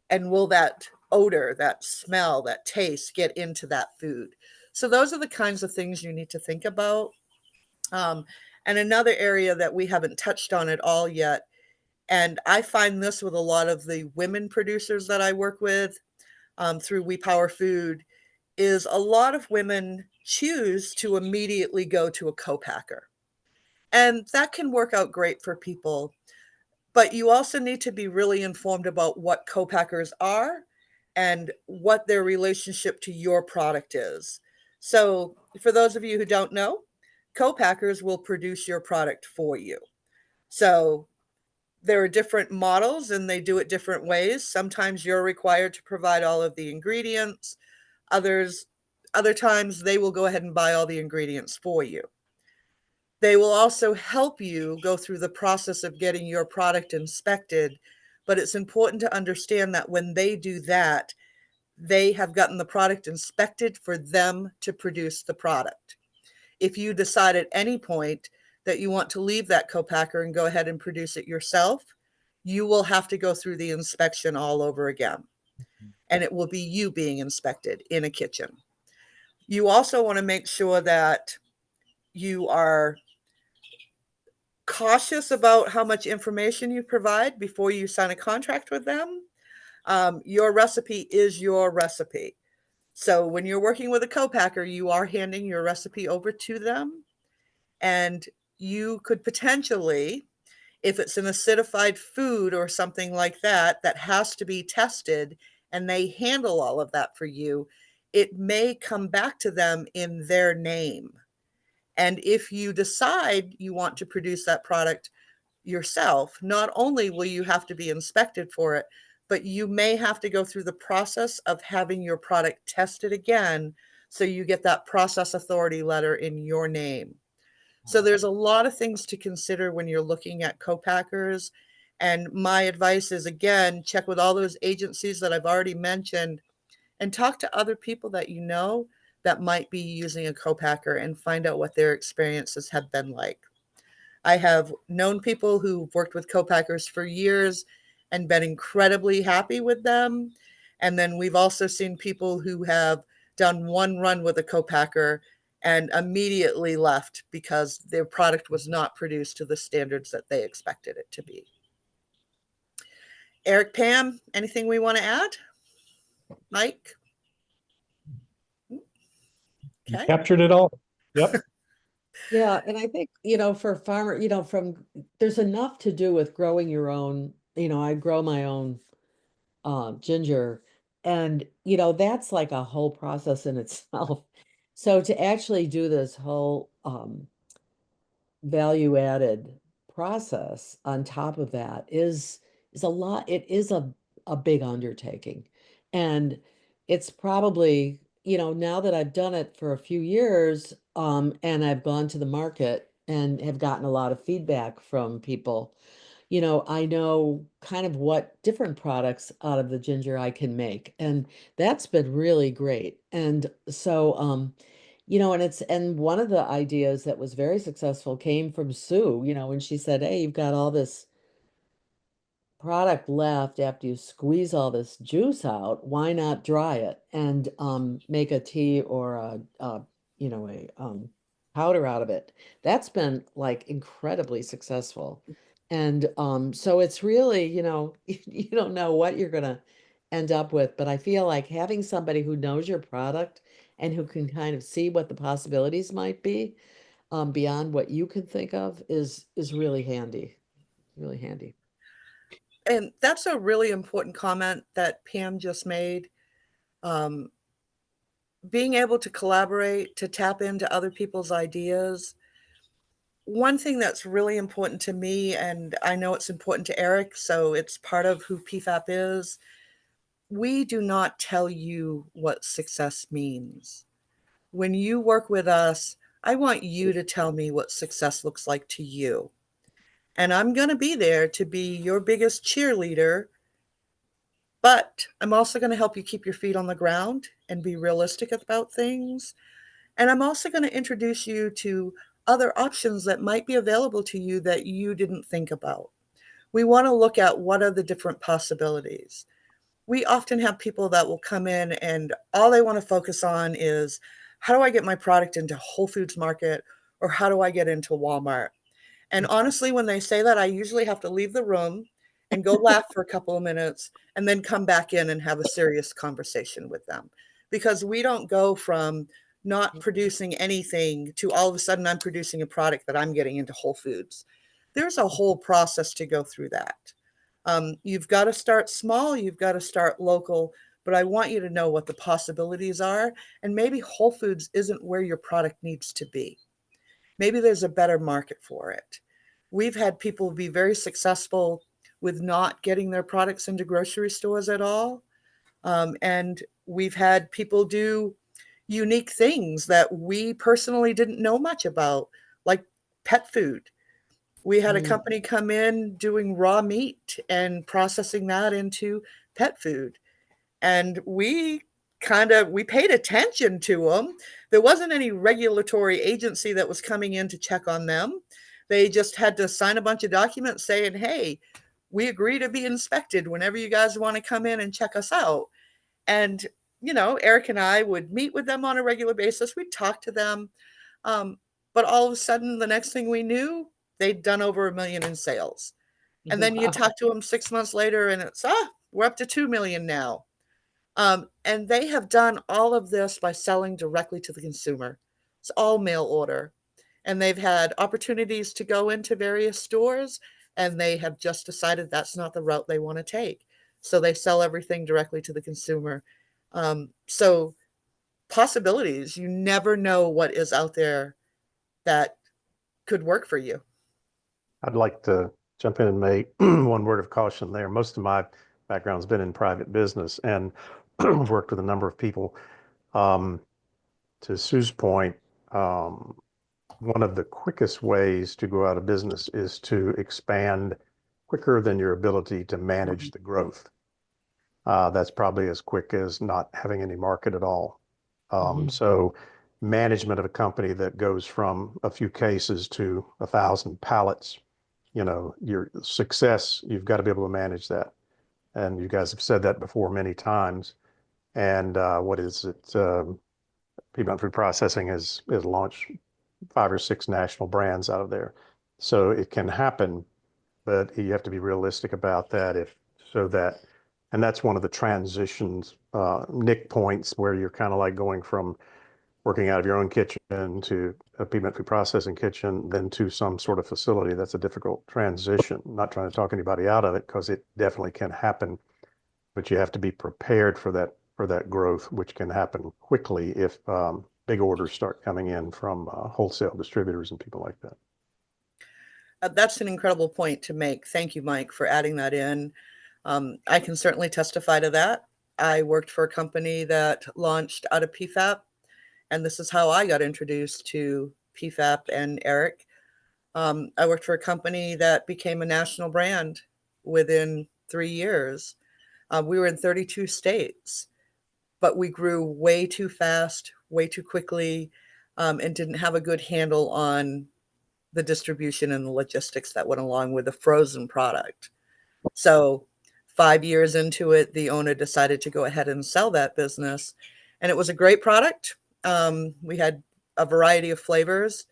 And will that odor, that smell, that taste get into that food? So those are the kinds of things you need to think about. And another area that we haven't touched on at all yet, and I find this with a lot of the women producers that I work with through We Power Food, is a lot of women choose to immediately go to a co-packer. And that can work out great for people. But you also need to be really informed about what co-packers are and what their relationship to your product is. So for those of you who don't know, co-packers will produce your product for you. So there are different models and they do it different ways. Sometimes you're required to provide all of the ingredients. Other times they will go ahead and buy all the ingredients for you. They will also help you go through the process of getting your product inspected, but it's important to understand that when they do that, they have gotten the product inspected for them to produce the product. If you decide at any point that you want to leave that co-packer and go ahead and produce it yourself, you will have to go through the inspection all over again. And it will be you being inspected in a kitchen. You also want to make sure that you are cautious about how much information you provide before you sign a contract with them. Your recipe is your recipe. So when you're working with a co-packer, you are handing your recipe over to them. And you could potentially, if it's an acidified food or something like that, that has to be tested and they handle all of that for you, it may come back to them in their name. And if you decide you want to produce that product yourself, not only will you have to be inspected for it, but you may have to go through the process of having your product tested again so you get that process authority letter in your name. So there's a lot of things to consider when you're looking at co-packers. And my advice is, again, check with all those agencies that I've already mentioned and talk to other people that you know that might be using a co-packer and find out what their experiences have been like. I have known people who've worked with co-packers for years and been incredibly happy with them. And then we've also seen people who have done one run with a co-packer and immediately left because their product was not produced to the standards that they expected it to be. Eric, Pam, anything we want to add? Mike? You Okay. captured it all. Yep. Yeah, and I think, for farmer, there's enough to do with growing your own, I grow my own ginger, and that's like a whole process in itself. So to actually do this whole value added process on top of that is a lot. It is a big undertaking. And it's probably, now that I've done it for a few years, and I've gone to the market and have gotten a lot of feedback from people, I know kind of what different products out of the ginger I can make. And that's been really great. And so, and one of the ideas that was very successful came from Sue, when she said, "Hey, you've got all this product left after you squeeze all this juice out, why not dry it and make a tea or a powder out of it? That's been like incredibly successful. And so it's really, you don't know what you're gonna end up with, but I feel like having somebody who knows your product and who can kind of see what the possibilities might be beyond what you can think of is really handy, really handy. And that's a really important comment that Pam just made. Um, Being able to collaborate, to tap into other people's ideas. One thing that's really important to me, and I know it's important to Eric, so it's part of who PFAP is, we do not tell you what success means. When you work with us, I want you to tell me what success looks like to you. And I'm going to be there to be your biggest cheerleader, but I'm also going to help you keep your feet on the ground and be realistic about things. And I'm also going to introduce you to other options that might be available to you that you didn't think about. We want to look at what are the different possibilities. We often have people that will come in and all they want to focus on is how do I get my product into Whole Foods Market or how do I get into Walmart? And honestly, when they say that, I usually have to leave the room and go laugh for a couple of minutes and then come back in and have a serious conversation with them. Because we don't go from not producing anything to all of a sudden I'm producing a product that I'm getting into Whole Foods. There's a whole process to go through that. You've got to start small, you've got to start local, but I want you to know what the possibilities are. And maybe Whole Foods isn't where your product needs to be. Maybe there's a better market for it. We've had people be very successful with not getting their products into grocery stores at all. And we've had people do unique things that we personally didn't know much about, like pet food. We had a company come in doing raw meat and processing that into pet food. And we paid attention to them. There wasn't any regulatory agency that was coming in to check on them. They just had to sign a bunch of documents saying, hey, we agree to be inspected whenever you guys want to come in and check us out. And, Eric and I would meet with them on a regular basis. We'd talk to them. But all of a sudden, the next thing we knew, they'd done over $1 million in sales. And then you talk to them 6 months later and it's, we're up to 2 million now. And they have done all of this by selling directly to the consumer. It's all mail order. And they've had opportunities to go into various stores, and they have just decided that's not the route they want to take. So they sell everything directly to the consumer. So possibilities, you never know what is out there that could work for you. I'd like to jump in and make one word of caution there. Most of my background's been in private business and I've worked with a number of people. To Sue's point, one of the quickest ways to go out of business is to expand quicker than your ability to manage the growth. That's probably as quick as not having any market at all. So management of a company that goes from a few cases to 1,000 pallets, your success, you've got to be able to manage that. And you guys have said that before many times. And what is it? Piedmont Food Processing has launched 5 or 6 national brands out of there. So it can happen, but you have to be realistic about that and that's one of the transitions, Nick points, where you're kind of like going from working out of your own kitchen to a Piedmont Food Processing kitchen, then to some sort of facility. That's a difficult transition. I'm not trying to talk anybody out of it because it definitely can happen, but you have to be prepared for that growth, which can happen quickly if big orders start coming in from wholesale distributors and people like that. That's an incredible point to make. Thank you, Mike, for adding that in. I can certainly testify to that. I worked for a company that launched out of PFAP, and this is how I got introduced to PFAP and Eric. I worked for a company that became a national brand within 3 years. We were in 32 states, but we grew way too fast, way too quickly, and didn't have a good handle on the distribution and the logistics that went along with the frozen product. So 5 years into it, the owner decided to go ahead and sell that business. And it was a great product. We had a variety of flavors.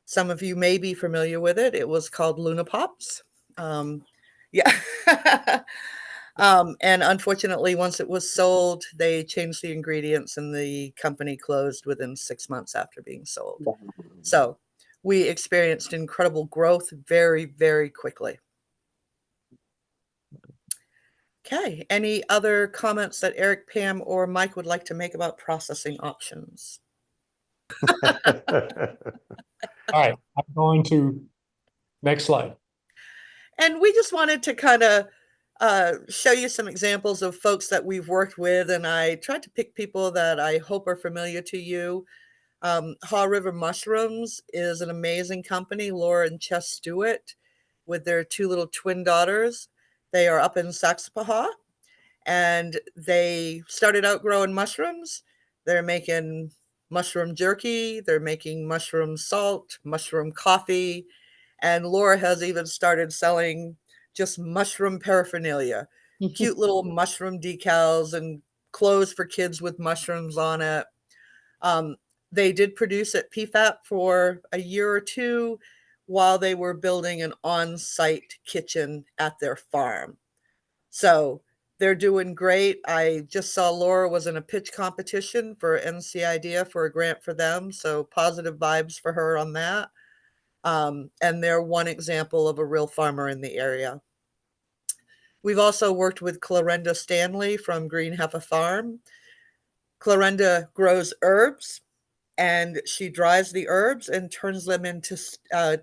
Some of you may be familiar with it. It was called Luna Pops. Yeah. And unfortunately, once it was sold, they changed the ingredients and the company closed within 6 months after being sold. So we experienced incredible growth very, very quickly. Okay. Any other comments that Eric, Pam, or Mike would like to make about processing options? All right, I'm going to next slide. And we just wanted to kind of show you some examples of folks that we've worked with. And I tried to pick people that I hope are familiar to you. Haw River Mushrooms is an amazing company, Laura and Chess Stewart, with their two little twin daughters. They are up in Saxapahaw, and they started out growing mushrooms. They're making mushroom jerky, they're making mushroom salt, mushroom coffee, and Laura has even started selling just mushroom paraphernalia, cute little mushroom decals and clothes for kids with mushrooms on it. They did produce at PFAP for a year or two while they were building an on-site kitchen at their farm. So they're doing great. I just saw Laura was in a pitch competition for NC Idea for a grant for them. So positive vibes for her on that. And they're one example of a real farmer in the area. We've also worked with Clarenda Stanley from Green Heifer Farm. Clarenda grows herbs, and she dries the herbs and turns them into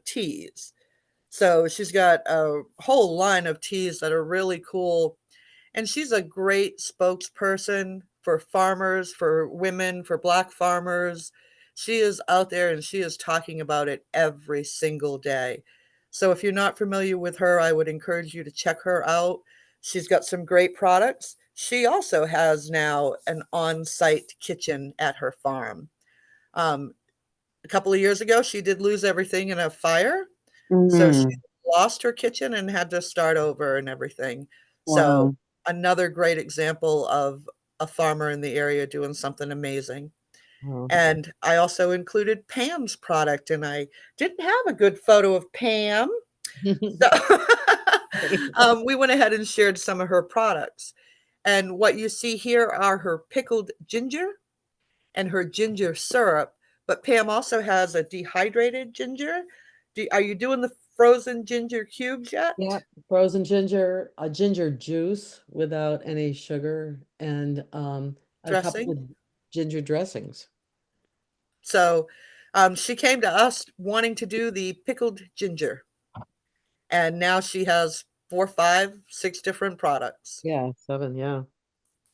teas. So she's got a whole line of teas that are really cool. And she's a great spokesperson for farmers, for women, for Black farmers. She is out there and she is talking about it every single day. So if you're not familiar with her, I would encourage you to check her out. She's got some great products. She also has now an on-site kitchen at her farm. A couple of years ago, she did lose everything in a fire. So she lost her kitchen and had to start over and everything. So Wow. another great example of a farmer in the area doing something amazing. Wow. And I also included Pam's product, and I didn't have a good photo of Pam. So we went ahead and shared some of her products. And what you see here are her pickled ginger and her ginger syrup. But Pam also has a dehydrated ginger. Are you doing the frozen ginger cubes yet? Yeah, frozen ginger, a ginger juice without any sugar, and a couple Dressing. of ginger dressings. So she came to us wanting to do the pickled ginger. And now she has 4, 5, 6 different products. Yeah, 7, yeah.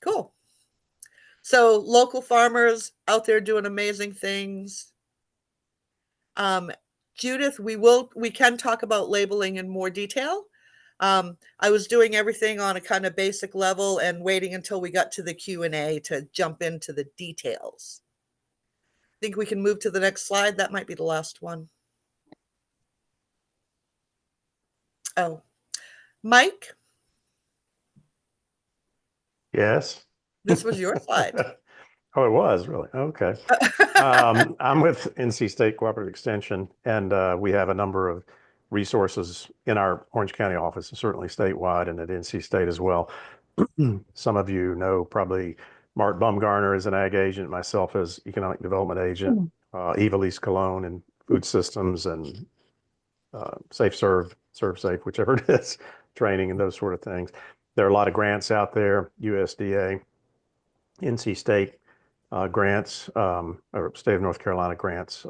Cool. So local farmers out there doing amazing things. Judith, we can talk about labeling in more detail. I was doing everything on a kind of basic level and waiting until we got to the Q&A to jump into the details. I think we can move to the next slide. That might be the last one. Oh, Mike, Yes. this was your slide. Oh, it was really? Okay. I'm with NC State Cooperative Extension, and we have a number of resources in our Orange County office, and certainly statewide and at NC State as well. Some of you know probably Mark Bumgarner as an ag agent, myself as economic development agent, Eva Lise Cologne in food systems, and Safe Serve Safe, whichever it is, training and those sort of things. There are a lot of grants out there, USDA, NC State grants, or State of North Carolina grants,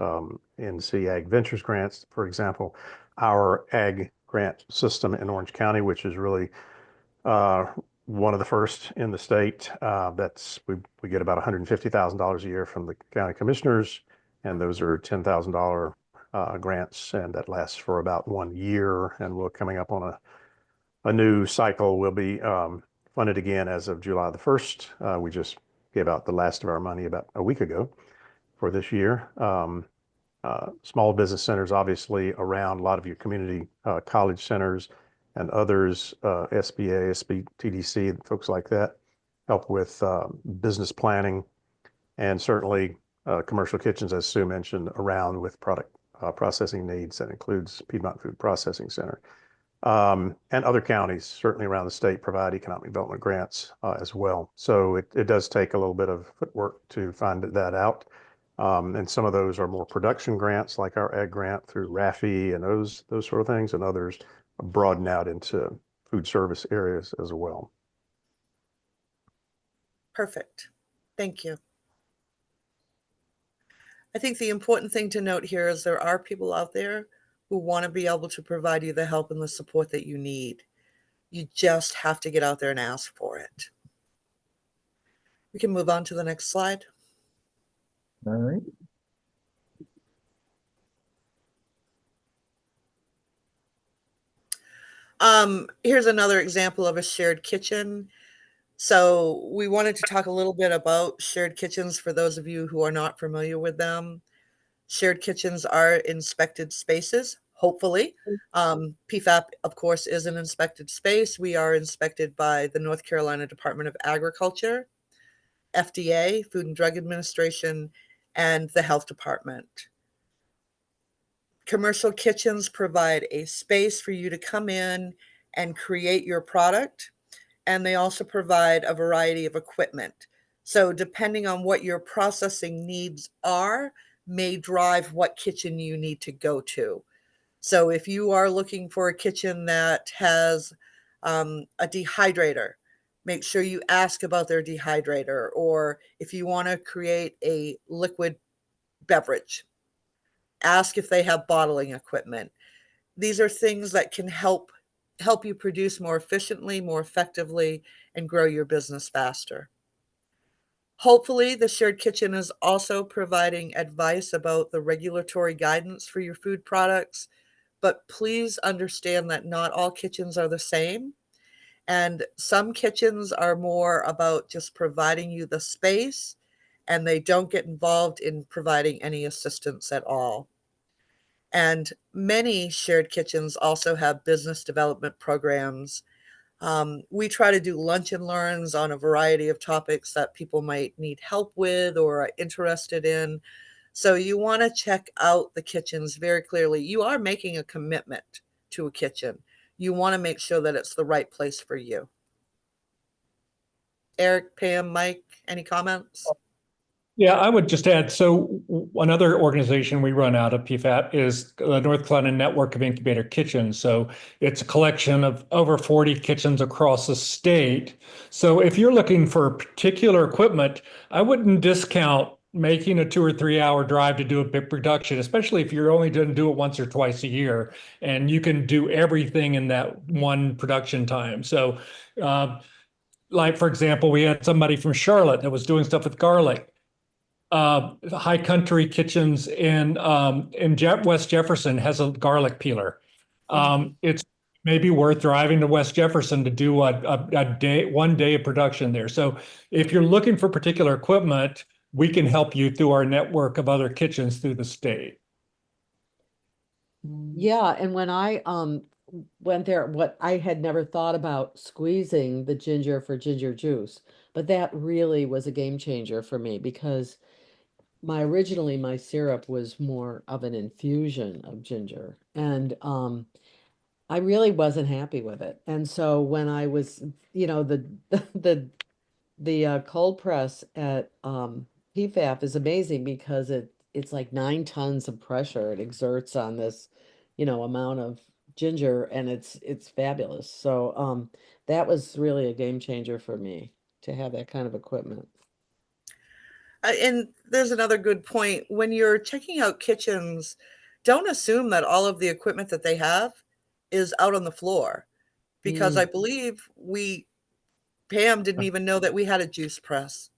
NC Ag Ventures grants, for example. Our ag grant system in Orange County, which is really one of the first in the state. We get about $150,000 a year from the county commissioners, and those are $10,000 grants, and that lasts for about 1 year. And we're coming up on a new cycle. Will be funded again as of July the 1st. We just gave out the last of our money about a week ago for this year. Small business centers, obviously, around a lot of your community college centers and others, SBA, SBTDC, folks like that, help with business planning, and certainly commercial kitchens, as Sue mentioned, around with product processing needs. That includes Piedmont Food Processing Center. And other counties, certainly around the state, provide economic development grants as well. So it does take a little bit of footwork to find that out. And some of those are more production grants, like our ag grant through RAFI and those sort of things, and others broaden out into food service areas as well. Perfect. Thank you. I think the important thing to note here is there are people out there who want to be able to provide you the help and the support that you need. You just have to get out there and ask for it. We can move on to the next slide. All right. Here's another example of a shared kitchen. So we wanted to talk a little bit about shared kitchens for those of you who are not familiar with them. Shared kitchens are inspected spaces, hopefully. PFAP, of course, is an inspected space. We are inspected by the North Carolina Department of Agriculture, FDA, Food and Drug Administration, and the Health Department. Commercial kitchens provide a space for you to come in and create your product, and they also provide a variety of equipment. So depending on what your processing needs are, may drive what kitchen you need to go to. So if you are looking for a kitchen that has a dehydrator, make sure you ask about their dehydrator. Or if you want to create a liquid beverage, ask if they have bottling equipment. These are things that can help you produce more efficiently, more effectively, and grow your business faster. Hopefully, the shared kitchen is also providing advice about the regulatory guidance for your food products, but please understand that not all kitchens are the same. And some kitchens are more about just providing you the space, and they don't get involved in providing any assistance at all. And many shared kitchens also have business development programs. We try to do lunch and learns on a variety of topics that people might need help with or are interested in. So you want to check out the kitchens very clearly. You are making a commitment to a kitchen. You want to make sure that it's the right place for you. Eric, Pam, Mike, any comments? Yeah, I would just add, so another organization we run out of PFAP is the North Carolina Network of Incubator Kitchens. So it's a collection of over 40 kitchens across the state. So if you're looking for particular equipment, I wouldn't discount making a 2 or 3 hour drive to do a big production, especially if you're only going to do it once or twice a year, and you can do everything in that one production time. So like, for example, we had somebody from Charlotte that was doing stuff with garlic. High Country Kitchens in West Jefferson has a garlic peeler. It's maybe worth driving to West Jefferson to do one day of production there. So if you're looking for particular equipment, we can help you through our network of other kitchens through the state. Yeah, and when I went there, what I had never thought about squeezing the ginger for ginger juice, but that really was a game changer for me because originally my syrup was more of an infusion of ginger, and I really wasn't happy with it. And so when I was, the cold press at PFAP is amazing because it's like 9 tons of pressure it exerts on this, amount of ginger, and it's fabulous. So that was really a game changer for me to have that kind of equipment. And there's another good point. When you're checking out kitchens, don't assume that all of the equipment that they have is out on the floor, because I believe Pam didn't even know that we had a juice press.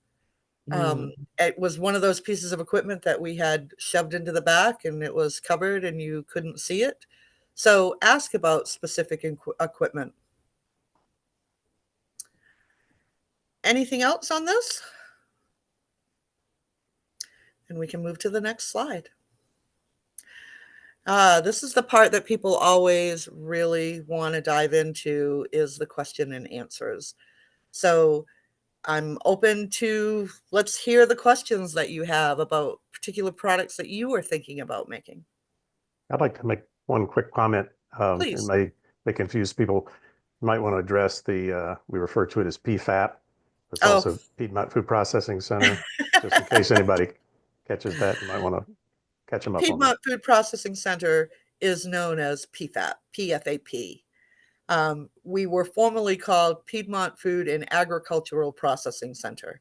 It was one of those pieces of equipment that we had shoved into the back, and it was covered and you couldn't see it. So ask about specific equipment. Anything else on this? And we can move to the next slide. This is the part that people always really want to dive into is the question and answers. So I'm open to, let's hear the questions that you have about particular products that you are thinking about making. I'd like to make one quick comment. It Please. may confuse people. You might want to address we refer to it as PFAP. It's Oh. also Piedmont Food Processing Center. Just in case anybody catches that, you might want to catch them up on that. Piedmont Food Processing Center is known as PFAP, PFAP. We were formerly called Piedmont Food and Agricultural Processing Center.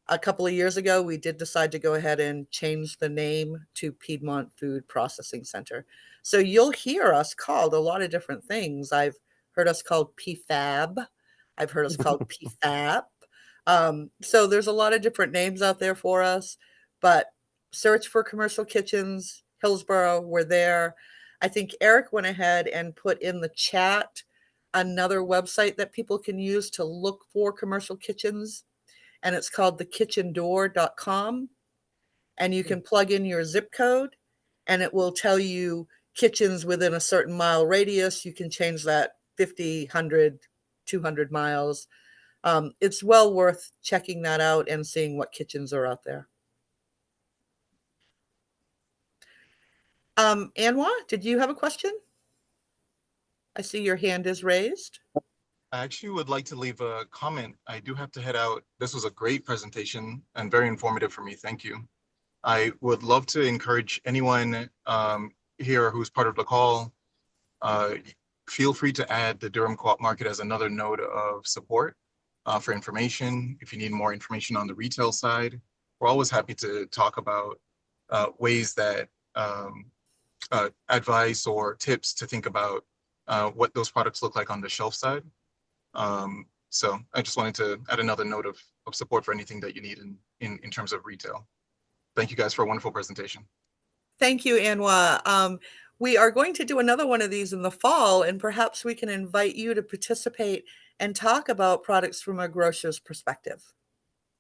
A couple of years ago, we did decide to go ahead and change the name to Piedmont Food Processing Center. So you'll hear us called a lot of different things. I've heard us called PFAB. I've heard us called PFAP. So there's a lot of different names out there for us, but search for commercial kitchens, Hillsborough, we're there. I think Eric went ahead and put in the chat another website that people can use to look for commercial kitchens, and it's called thekitchendoor.com. And you can plug in your zip code, and it will tell you kitchens within a certain mile radius. You can change that 50, 100, 200 miles. It's well worth checking that out and seeing what kitchens are out there. Anwar, did you have a question? I see your hand is raised. I actually would like to leave a comment. I do have to head out. This was a great presentation and very informative for me. Thank you. I would love to encourage anyone here who's part of the call. Feel free to add the Durham Co-op Market as another node of support for information. If you need more information on the retail side, we're always happy to talk about ways that advice or tips to think about what those products look like on the shelf side. So I just wanted to add another note of support for anything that you need in terms of retail. Thank you guys for a wonderful presentation. Thank you, Anwar. We are going to do another one of these in the fall, and perhaps we can invite you to participate and talk about products from a grocer's perspective.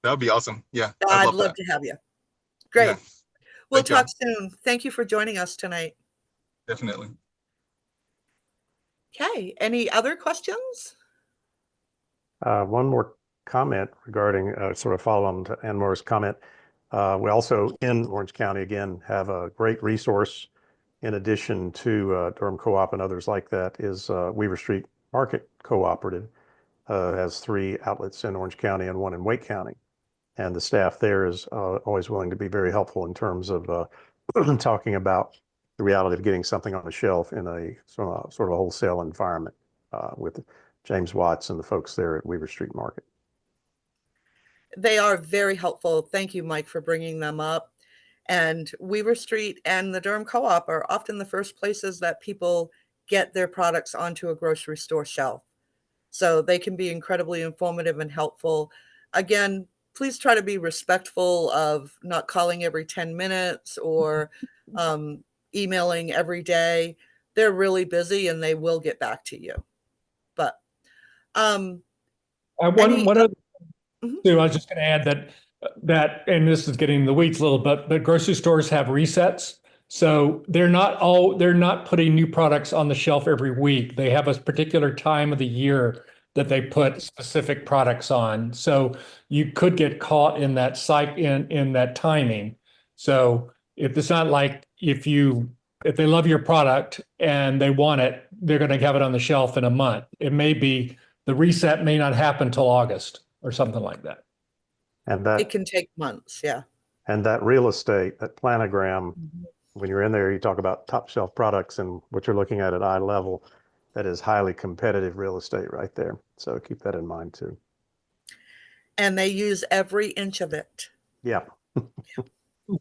That would be awesome. Yeah, I'd love to have you. Great. Yeah. We'll talk soon. Thank you for joining us tonight. Definitely. Okay. Any other questions? One more comment regarding sort of follow on to Anwar's comment. We also in Orange County, again, have a great resource in addition to Durham Co-op and others like that is Weaver Street Market Cooperative. Has 3 outlets in Orange County and 1 in Wake County. And the staff there is always willing to be very helpful in terms of talking about the reality of getting something on the shelf in a sort of a wholesale environment with James Watts and the folks there at Weaver Street Market. They are very helpful. Thank you, Mike, for bringing them up. And Weaver Street and the Durham Co-op are often the first places that people get their products onto a grocery store shelf. So they can be incredibly informative and helpful. Again, please try to be respectful of not calling every 10 minutes or emailing every day. They're really busy and they will get back to you. But one other too, I was just going to add that, and this is getting in the weeds a little bit, but grocery stores have resets. So they're not putting new products on the shelf every week. They have a particular time of the year that they put specific products on. So you could get caught in that in that timing. So if it's not like if they love your product and they want it, they're going to have it on the shelf in a month. It may be the reset may not happen till August or something like that. And that it can take months, yeah. And that real estate, that planogram, when you're in there, you talk about top shelf products and what you're looking at eye level, that is highly competitive real estate right there. So keep that in mind too. And they use every inch of it. Yeah.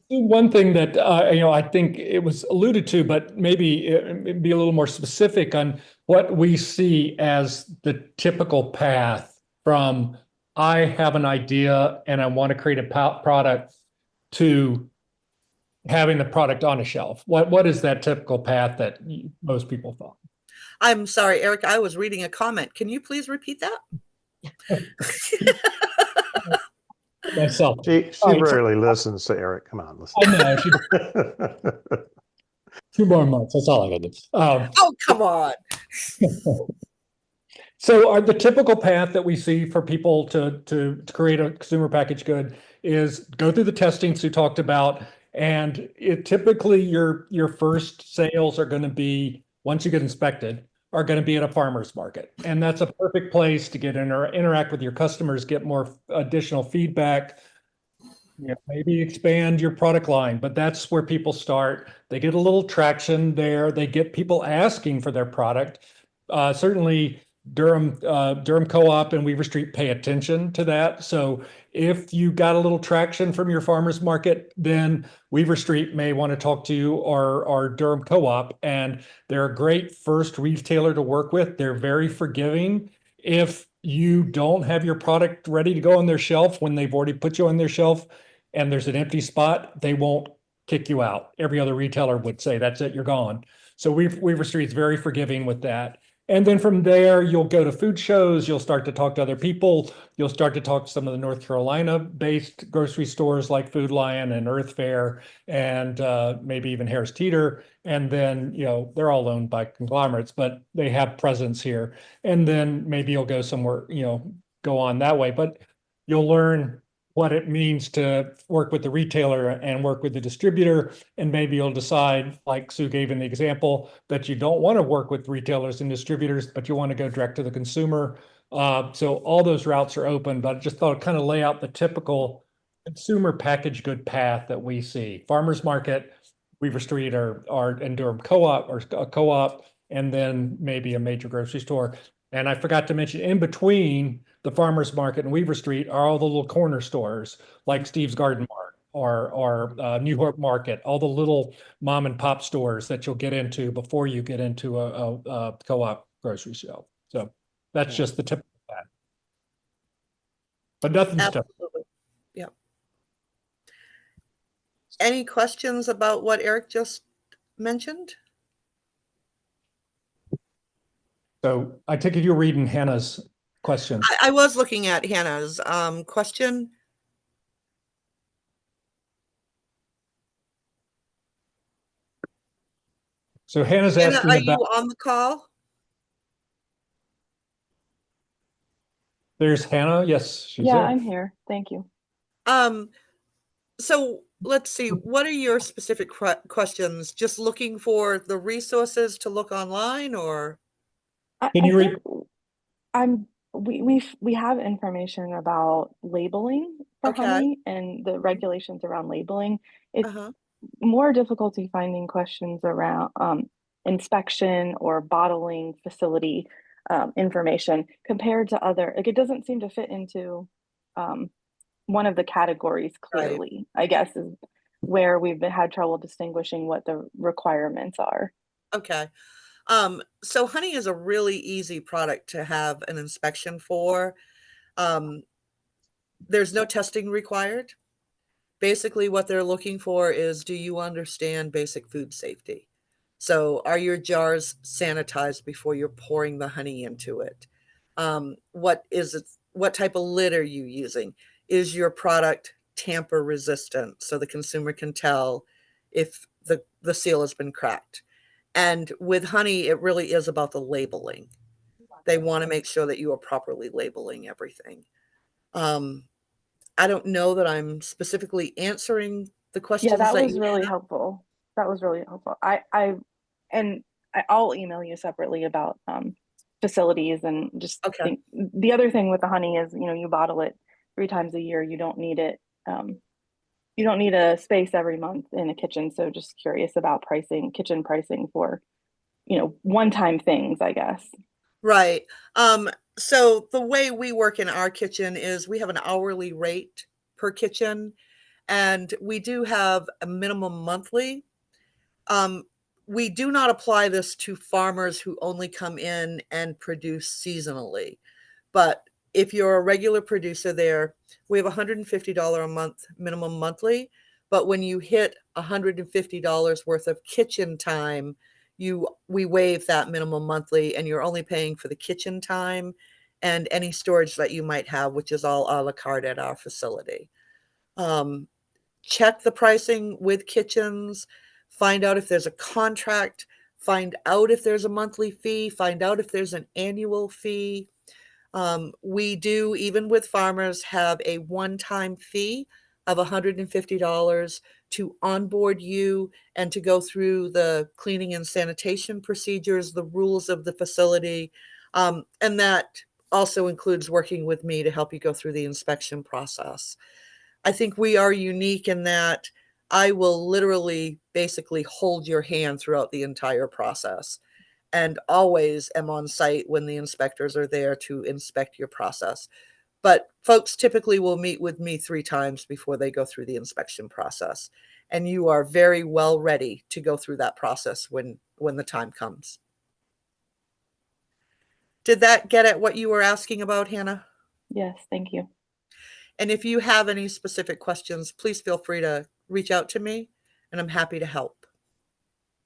One thing that I think it was alluded to, but maybe be a little more specific on what we see as the typical path from I have an idea and I want to create a product to having the product on a shelf. What is that typical path that most people follow? I'm sorry, Eric, I was reading a comment. Can you please repeat that? Myself. She rarely listens to Eric. Come on, listen. I know. 2 more months. That's all I got to do. Oh, come on. So the typical path that we see for people to create a consumer packaged good is go through the testing Sue talked about, and it typically your first sales are going to be, once you get inspected, are going to be at a farmer's market. And that's a perfect place to get interact with your customers, get more additional feedback, maybe expand your product line, but that's where people start. They get a little traction there. They get people asking for their product. Certainly Durham Co-op and Weaver Street pay attention to that. So if you got a little traction from your farmer's market, then Weaver Street may want to talk to you, or Durham Co-op, and they're a great first retailer to work with. They're very forgiving. If you don't have your product ready to go on their shelf when they've already put you on their shelf and there's an empty spot, they won't kick you out. Every other retailer would say, that's it, you're gone. So Weaver Street's very forgiving with that. And then from there, you'll go to food shows. You'll start to talk to other people. You'll start to talk to some of the North Carolina-based grocery stores like Food Lion and Earth Fare, and maybe even Harris Teeter. And then, they're all owned by conglomerates, but they have presence here. And then maybe you'll go somewhere, go on that way. But you'll learn what it means to work with the retailer and work with the distributor. And maybe you'll decide, like Sue gave in the example, that you don't want to work with retailers and distributors, but you want to go direct to the consumer. So all those routes are open, but I just thought I'd kind of lay out the typical consumer packaged good path that we see. Farmers market, Weaver Street, or and Durham Co-op, or a co-op, and then maybe a major grocery store. And I forgot to mention, in between the farmers market and Weaver Street are all the little corner stores like Steve's Garden Mart or New York Market, all the little mom and pop stores that you'll get into before you get into a co-op grocery shelf. So that's just the tip of that. But nothing's tough. Absolutely. Yep. Any questions about what Eric just mentioned? So I take it you're reading Hannah's question. I was looking at Hannah's question. So Hannah's Hannah, asking are about. you on the call? There's Hannah. Yes, she's Yeah, there. I'm here. Thank you. So let's see. What are your specific questions? Just looking for the resources to look online, or? Can you read? We have information about labeling for Okay. honey and the regulations around labeling. It's Uh-huh. more difficulty finding questions around inspection or bottling facility information compared to other, like it doesn't seem to fit into one of the categories clearly, I guess, is where we've had trouble distinguishing what the requirements are. Okay. So honey is a really easy product to have an inspection for. There's no testing required. Basically, what they're looking for is, do you understand basic food safety? So are your jars sanitized before you're pouring the honey into it? What type of lid are you using? Is your product tamper resistant so the consumer can tell if the seal has been cracked? And with honey, it really is about the labeling. They want to make sure that you are properly labeling everything. I don't know that I'm specifically answering the questions. Yeah, that was you really have. helpful. That was really helpful. I'll email you separately about facilities and just Okay. think. The other thing with the honey is, you bottle it 3 times a year. You don't need it. You don't need a space every month in a kitchen. So just curious about kitchen pricing for, one-time things, I guess. Right. So the way we work in our kitchen is we have an hourly rate per kitchen, and we do have a minimum monthly. We do not apply this to farmers who only come in and produce seasonally. But if you're a regular producer there, we have $150 a month minimum monthly. But when you hit $150 worth of kitchen time, we waive that minimum monthly, and you're only paying for the kitchen time and any storage that you might have, which is all a la carte at our facility. Check the pricing with kitchens. find out if there's a contract, find out if there's a monthly fee, find out if there's an annual fee. We do, even with farmers, have a one-time fee of $150 to onboard you and to go through the cleaning and sanitation procedures, the rules of the facility. And that also includes working with me to help you go through the inspection process. I think we are unique in that I will literally basically hold your hand throughout the entire process, and always am on site when the inspectors are there to inspect your process. But folks typically will meet with me 3 times before they go through the inspection process. And you are very well ready to go through that process when the time comes. Did that get at what you were asking about, Hannah? Yes, thank you. And if you have any specific questions, please feel free to reach out to me, and I'm happy to help.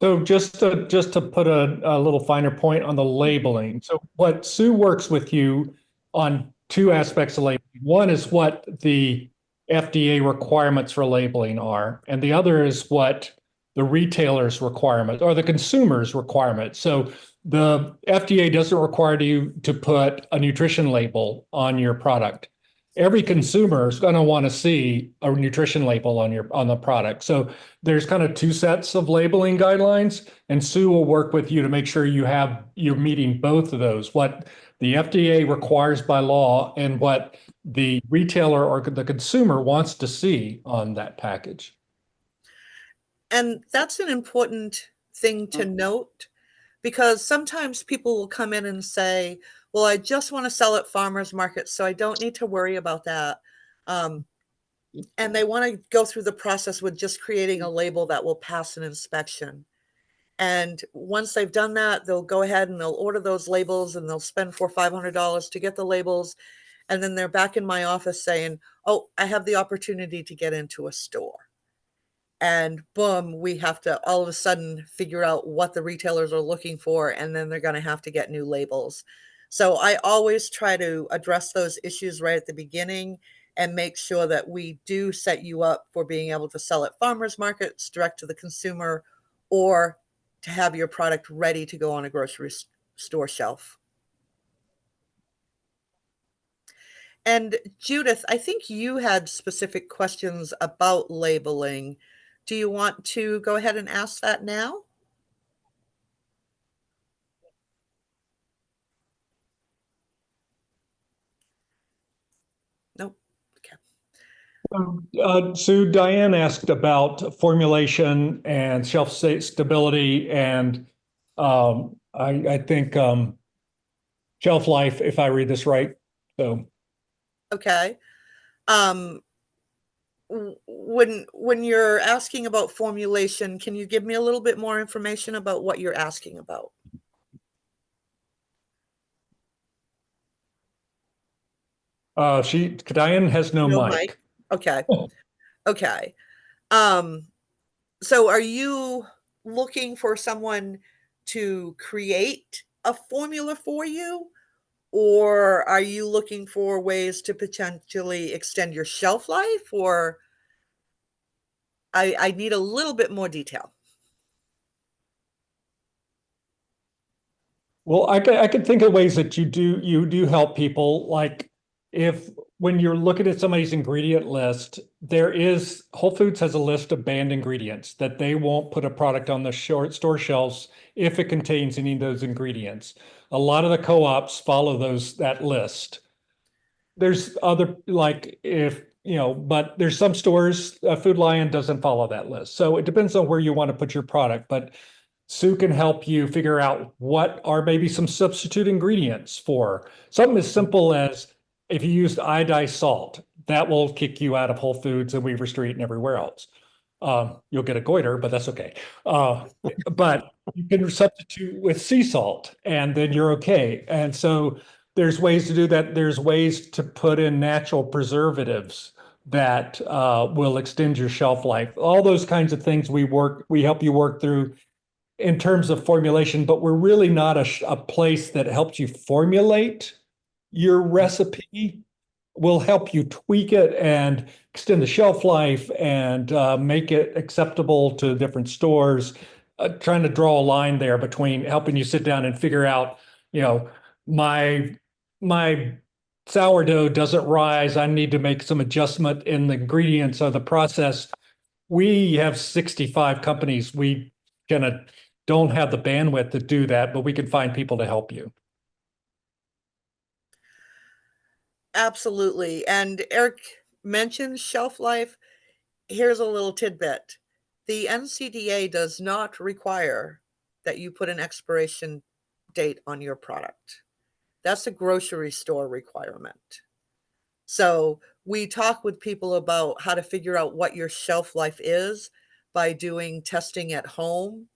So just to put a little finer point on the labeling. So what Sue works with you on 2 aspects of labeling. One is what the FDA requirements for labeling are, and the other is what the retailer's requirements or the consumer's requirements. So the FDA doesn't require you to put a nutrition label on your product. Every consumer is going to want to see a nutrition label on the product. So there's kind of 2 sets of labeling guidelines, and Sue will work with you to make sure you're meeting both of those, what the FDA requires by law and what the retailer or the consumer wants to see on that package. And that's an important thing to note, because sometimes people will come in and say, well, I just want to sell at farmers markets, so I don't need to worry about that. And they want to go through the process with just creating a label that will pass an inspection. And once they've done that, they'll go ahead and they'll order those labels, and they'll spend $400 or $500 to get the labels. And then they're back in my office saying, oh, I have the opportunity to get into a store. And boom, we have to all of a sudden figure out what the retailers are looking for, and then they're going to have to get new labels. So I always try to address those issues right at the beginning and make sure that we do set you up for being able to sell at farmers markets, direct to the consumer, or to have your product ready to go on a grocery store shelf. And Judith, I think you had specific questions about labeling. Do you want to go ahead and ask that now? Nope. Okay. Sue, Diane asked about formulation and shelf stability and I think shelf life, if I read this right. So Okay. When you're asking about formulation, can you give me a little bit more information about what you're asking about? Diane has no mic. Okay. Okay. So are you looking for someone to create a formula for you? Or are you looking for ways to potentially extend your shelf life? Or I need a little bit more detail. Well, I could think of ways that you do help people. Like when you're looking at somebody's ingredient list, Whole Foods has a list of banned ingredients that they won't put a product on the store shelves if it contains any of those ingredients. A lot of the co-ops follow that list. There's other, like but there's some stores, Food Lion doesn't follow that list. So it depends on where you want to put your product, but Sue can help you figure out what are maybe some substitute ingredients for something as simple as if you used iodized salt, that will kick you out of Whole Foods and Weaver Street and everywhere else. You'll get a goiter, but that's okay. But you can substitute with sea salt and then you're okay. And so there's ways to do that. There's ways to put in natural preservatives that will extend your shelf life. All those kinds of things we help you work through in terms of formulation, but we're really not a place that helps you formulate your recipe. we'll help you tweak it and extend the shelf life and make it acceptable to different stores. Trying to draw a line there between helping you sit down and figure out, my sourdough doesn't rise. I need to make some adjustment in the ingredients of the process. We have 65 companies. We don't have the bandwidth to do that, but we can find people to help you. Absolutely. And Eric mentioned shelf life. Here's a little tidbit. The NCDA does not require that you put an expiration date on your product. That's a grocery store requirement. So we talk with people about how to figure out what your shelf life is by doing testing at home.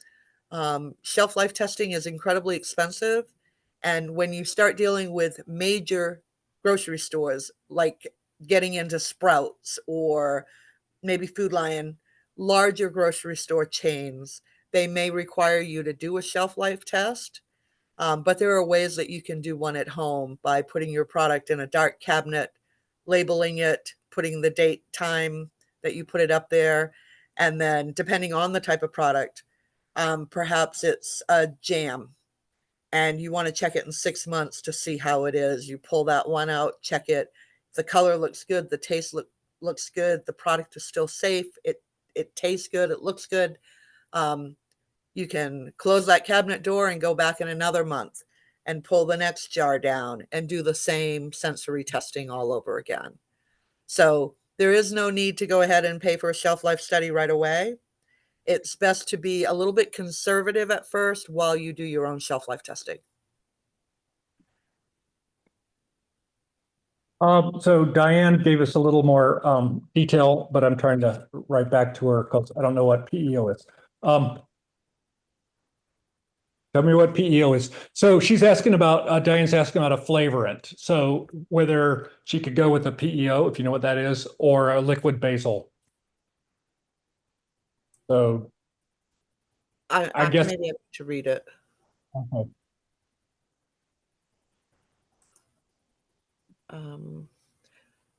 Shelf life testing is incredibly expensive. And when you start dealing with major grocery stores, like getting into Sprouts or maybe Food Lion, larger grocery store chains, they may require you to do a shelf life test. But there are ways that you can do one at home by putting your product in a dark cabinet, labeling it, putting the date, time that you put it up there, and then depending on the type of product, perhaps it's a jam and you want to check it in 6 months to see how it is. You pull that one out, check it. The color looks good, the taste looks good, the product is still safe, it tastes good, it looks good. You can close that cabinet door and go back in another month and pull the next jar down and do the same sensory testing all over again. So there is no need to go ahead and pay for a shelf life study right away. It's best to be a little bit conservative at first while you do your own shelf life testing. So Diane gave us a little more detail, but I'm trying to write back to her because I don't know what PEO is. Tell me what PEO is. So she's asking about, Diane's asking about a flavorant. So whether she could go with a PEO, if you know what that is, or a liquid basil. So I guess maybe I have to read it. okay.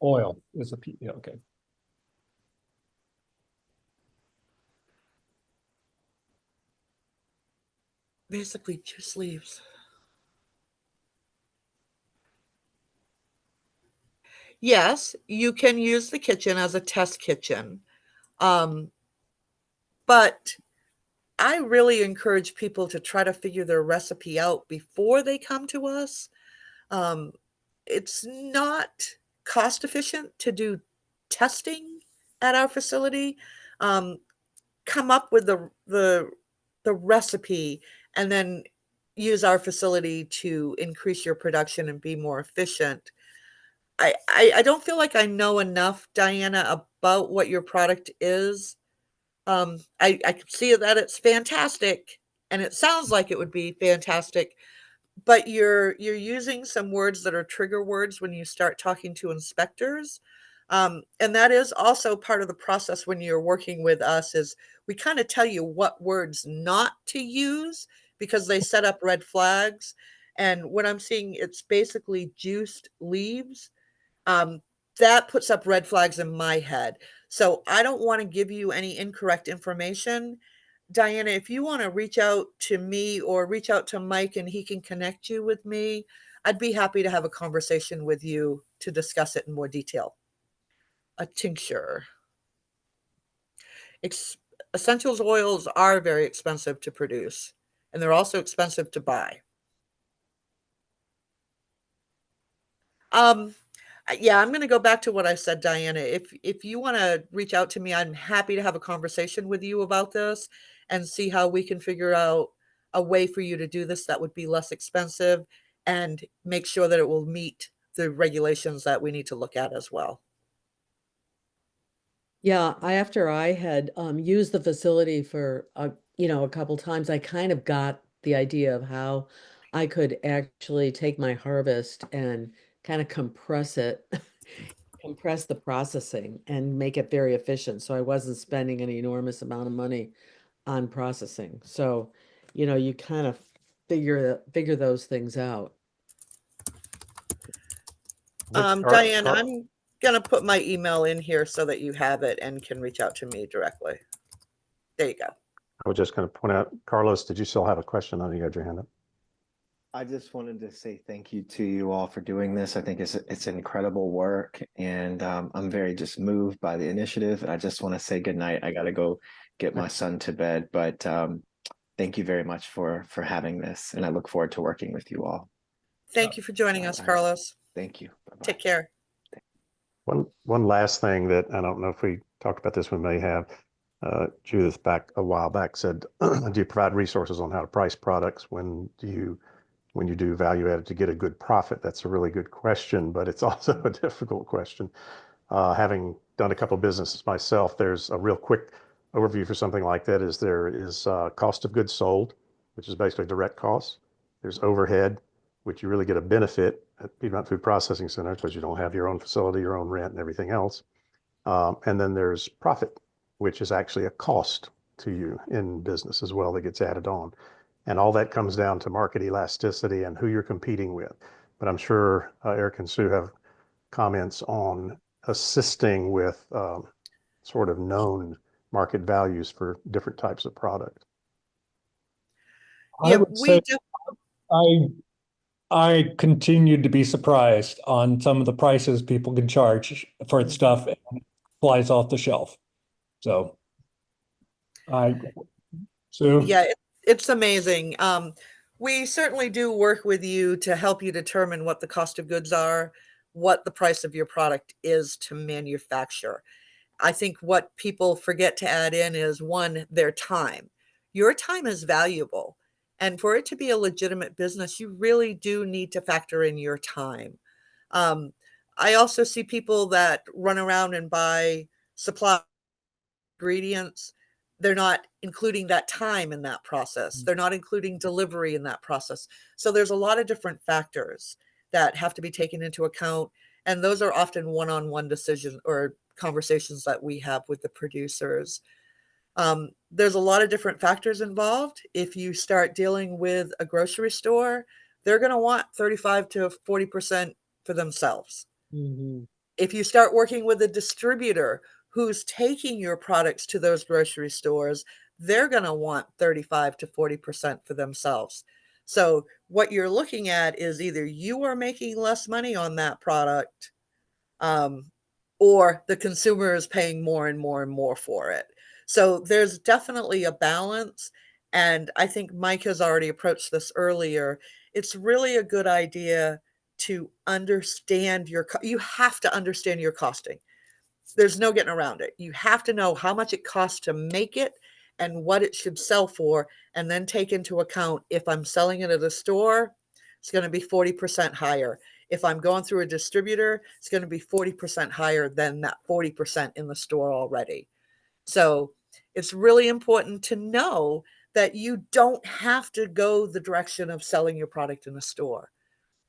Oil is a PEO. Okay. Basically juice leaves. Yes, you can use the kitchen as a test kitchen. But I really encourage people to try to figure their recipe out before they come to us. It's not cost efficient to do testing at our facility. Come up with the recipe and then use our facility to increase your production and be more efficient. I don't feel like I know enough, Diana, about what your product is. I can see that it's fantastic, and it sounds like it would be fantastic, but you're using some words that are trigger words when you start talking to inspectors. And that is also part of the process when you're working with us is we kind of tell you what words not to use because they set up red flags. And when I'm seeing it's basically juiced leaves, um, that puts up red flags in my head. So I don't want to give you any incorrect information. Diana, if you want to reach out to me or reach out to Mike and he can connect you with me, I'd be happy to have a conversation with you to discuss it in more detail. A tincture. Essentials oils are very expensive to produce, and they're also expensive to buy. Yeah, I'm going to go back to what I said, Diana. If you want to reach out to me, I'm happy to have a conversation with you about this and see how we can figure out a way for you to do this that would be less expensive and make sure that it will meet the regulations that we need to look at as well. Yeah, after I had used the facility for a couple times, I kind of got the idea of how I could actually take my harvest and kind of compress it, compress the processing and make it very efficient. So I wasn't spending an enormous amount of money on processing. So, you kind of figure those things out. Diane, I'm going to put my email in here so that you have it and can reach out to me directly. There you go. I was just going to point out, Carlos, did you still have a question? I know you had your hand up. I just wanted to say thank you to you all for doing this. I think it's incredible work, and I'm very just moved by the initiative. And I just want to say good night. I got to go get my son to bed, but thank you very much for having this, and I look forward to working with you all. Thank you for joining us, Carlos. Thank you. Bye-bye. Take care. One last thing that I don't know if we talked about this, we may have. Judith back a while back said, do you provide resources on how to price products when you do value added to get a good profit? That's a really good question, but it's also a difficult question. Having done a couple of businesses myself, there's a real quick overview for something like that. There is cost of goods sold, which is basically direct costs. There's overhead, which you really get a benefit at Piedmont Food Processing Center because you don't have your own facility, your own rent, and everything else. And then there's profit, which is actually a cost to you in business as well that gets added on. And all that comes down to market elasticity and who you're competing with. But I'm sure Eric and Sue have comments on assisting with sort of known market values for different types of product. I would say I continued to be surprised on some of the prices people can charge for stuff and it flies off the shelf. So yeah, it's amazing. We certainly do work with you to help you determine what the cost of goods are, what the price of your product is to manufacture. I think what people forget to add in is, one, their time. Your time is valuable. And for it to be a legitimate business, you really do need to factor in your time. I also see people that run around and buy supply ingredients. They're not including that time in that process. They're not including delivery in that process. So there's a lot of different factors that have to be taken into account. And those are often one-on-one decisions or conversations that we have with the producers. There's a lot of different factors involved. If you start dealing with a grocery store, they're going to want 35 to 40% for themselves. Mm-hmm. If you start working with a distributor who's taking your products to those grocery stores, they're going to want 35 to 40% for themselves. So what you're looking at is either you are making less money on that product, or the consumer is paying more and more and more for it. So there's definitely a balance. And I think Mike has already approached this earlier. It's really a good idea to understand you have to understand your costing. There's no getting around it. You have to know how much it costs to make it and what it should sell for, and then take into account, if I'm selling it at a store, it's going to be 40% higher. If I'm going through a distributor, it's going to be 40% higher than that 40% in the store already. So it's really important to know that you don't have to go the direction of selling your product in a store.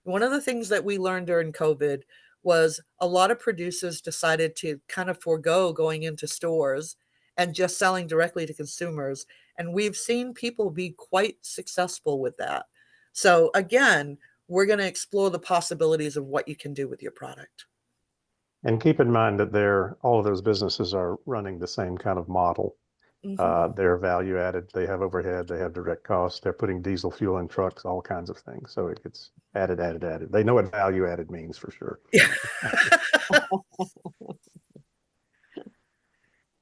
One of the things that we learned during COVID was a lot of producers decided to kind of forego going into stores and just selling directly to consumers. And we've seen people be quite successful with that. So again, we're going to explore the possibilities of what you can do with your product. And keep in mind that all of those businesses are running the same kind of model. Mm-hmm. They're value added, they have overhead, they have direct costs, they're putting diesel fuel in trucks, all kinds of things. So it gets added. They know what value added means for sure.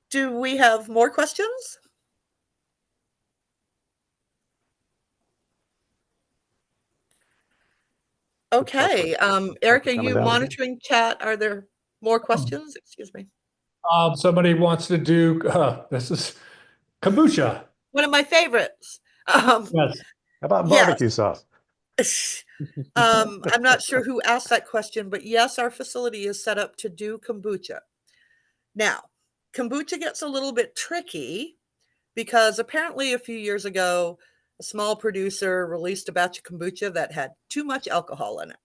Do we have more questions? Okay. Eric, are you monitoring chat? Are there more questions? Excuse me. Somebody wants to do, this is kombucha. One of my favorites. Yes. How about barbecue sauce? I'm not sure who asked that question, but yes, our facility is set up to do kombucha. Now, kombucha gets a little bit tricky because apparently a few years ago, a small producer released a batch of kombucha that had too much alcohol in it.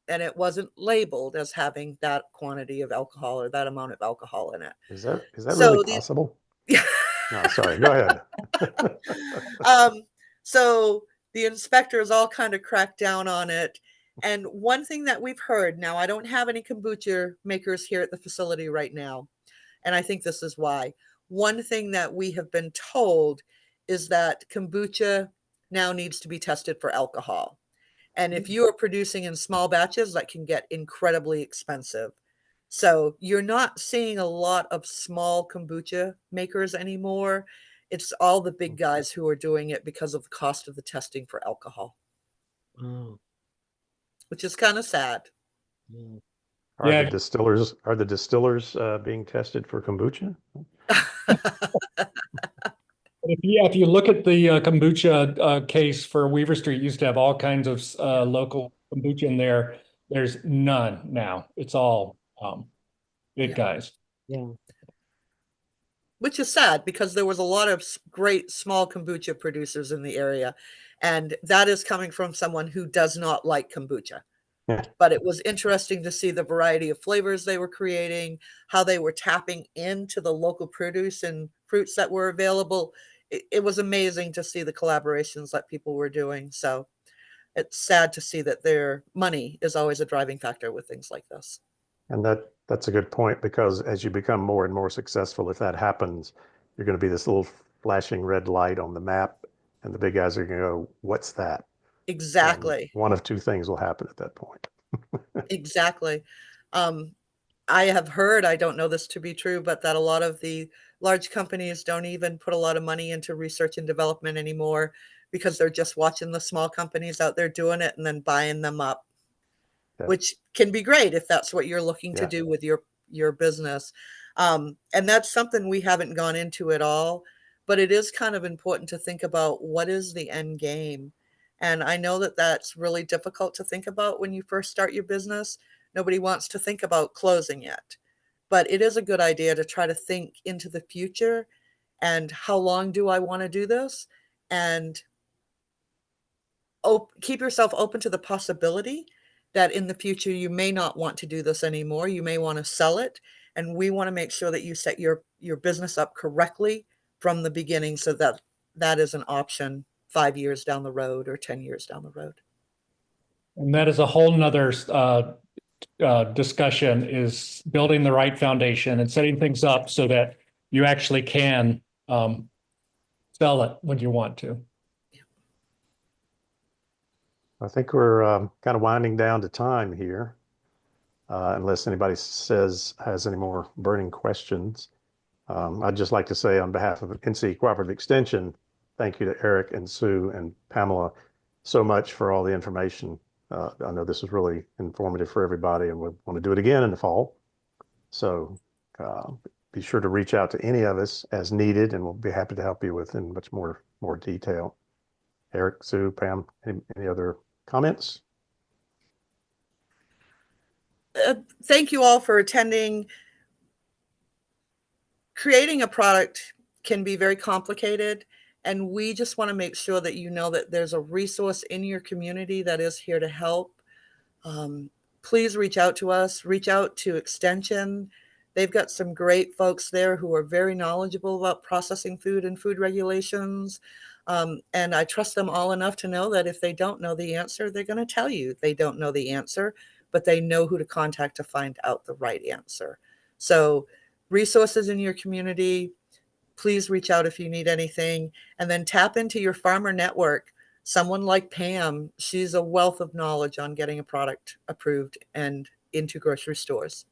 And it wasn't labeled as having that quantity of alcohol or that amount of alcohol in it. Is that really possible? No, sorry, go ahead. So the inspectors all kind of cracked down on it. And one thing that we've heard, now I don't have any kombucha makers here at the facility right now, and I think this is why. One thing that we have been told is that kombucha now needs to be tested for alcohol. And if you are producing in small batches, that can get incredibly expensive. So you're not seeing a lot of small kombucha makers anymore. It's all the big guys who are doing it because of the cost of the testing for alcohol, Oh, which is kind of sad. yeah. Are the distillers being tested for kombucha? If you look at the kombucha case for Weaver Street, used to have all kinds of local kombucha in there. There's none now. It's all big Yeah. guys. Yeah. Which is sad because there was a lot of great small kombucha producers in the area. And that is coming from someone who does not like kombucha. Yeah. But it was interesting to see the variety of flavors they were creating, how they were tapping into the local produce and fruits that were available. It was amazing to see the collaborations that people were doing. So it's sad to see that their money is always a driving factor with things like this. And that's a good point, because as you become more and more successful, if that happens, you're going to be this little flashing red light on the map, and the big guys are going to go, "What's that?" Exactly. And one of two things will happen at that point. Exactly. I have heard, I don't know this to be true, but that a lot of the large companies don't even put a lot of money into research and development anymore because they're just watching the small companies out there doing it and then buying them up, Yeah. which can be great if that's what you're looking to Yeah. do with your business. And that's something we haven't gone into at all, but it is kind of important to think about what is the end game. And I know that that's really difficult to think about when you first start your business. Nobody wants to think about closing it, but it is a good idea to try to think into the future and how long do I want to do this? And keep yourself open to the possibility that in the future you may not want to do this anymore. You may want to sell it, and we want to make sure that you set your business up correctly from the beginning so that that is an option 5 years down the road or 10 years down the road. And that is a whole nother discussion, is building the right foundation and setting things up so that you actually can sell it when you want to. I think we're kind of winding down to time here, unless anybody has any more burning questions. I'd just like to say, on behalf of NC Cooperative Extension, thank you to Eric and Sue and Pamela so much for all the information. I know this was really informative for everybody, and we want to do it again in the fall. So be sure to reach out to any of us as needed, and we'll be happy to help you with in much more detail. Eric, Sue, Pam, any other comments? Thank you all for attending. Creating a product can be very complicated, and we just want to make sure that you know that there's a resource in your community that is here to help. Please reach out to us, reach out to Extension. They've got some great folks there who are very knowledgeable about processing food and food regulations. And I trust them all enough to know that if they don't know the answer, they're going to tell you they don't know the answer, but they know who to contact to find out the right answer. So resources in your community, please reach out if you need anything, and then tap into your farmer network. Someone like Pam, she's a wealth of knowledge on getting a product approved and into grocery stores.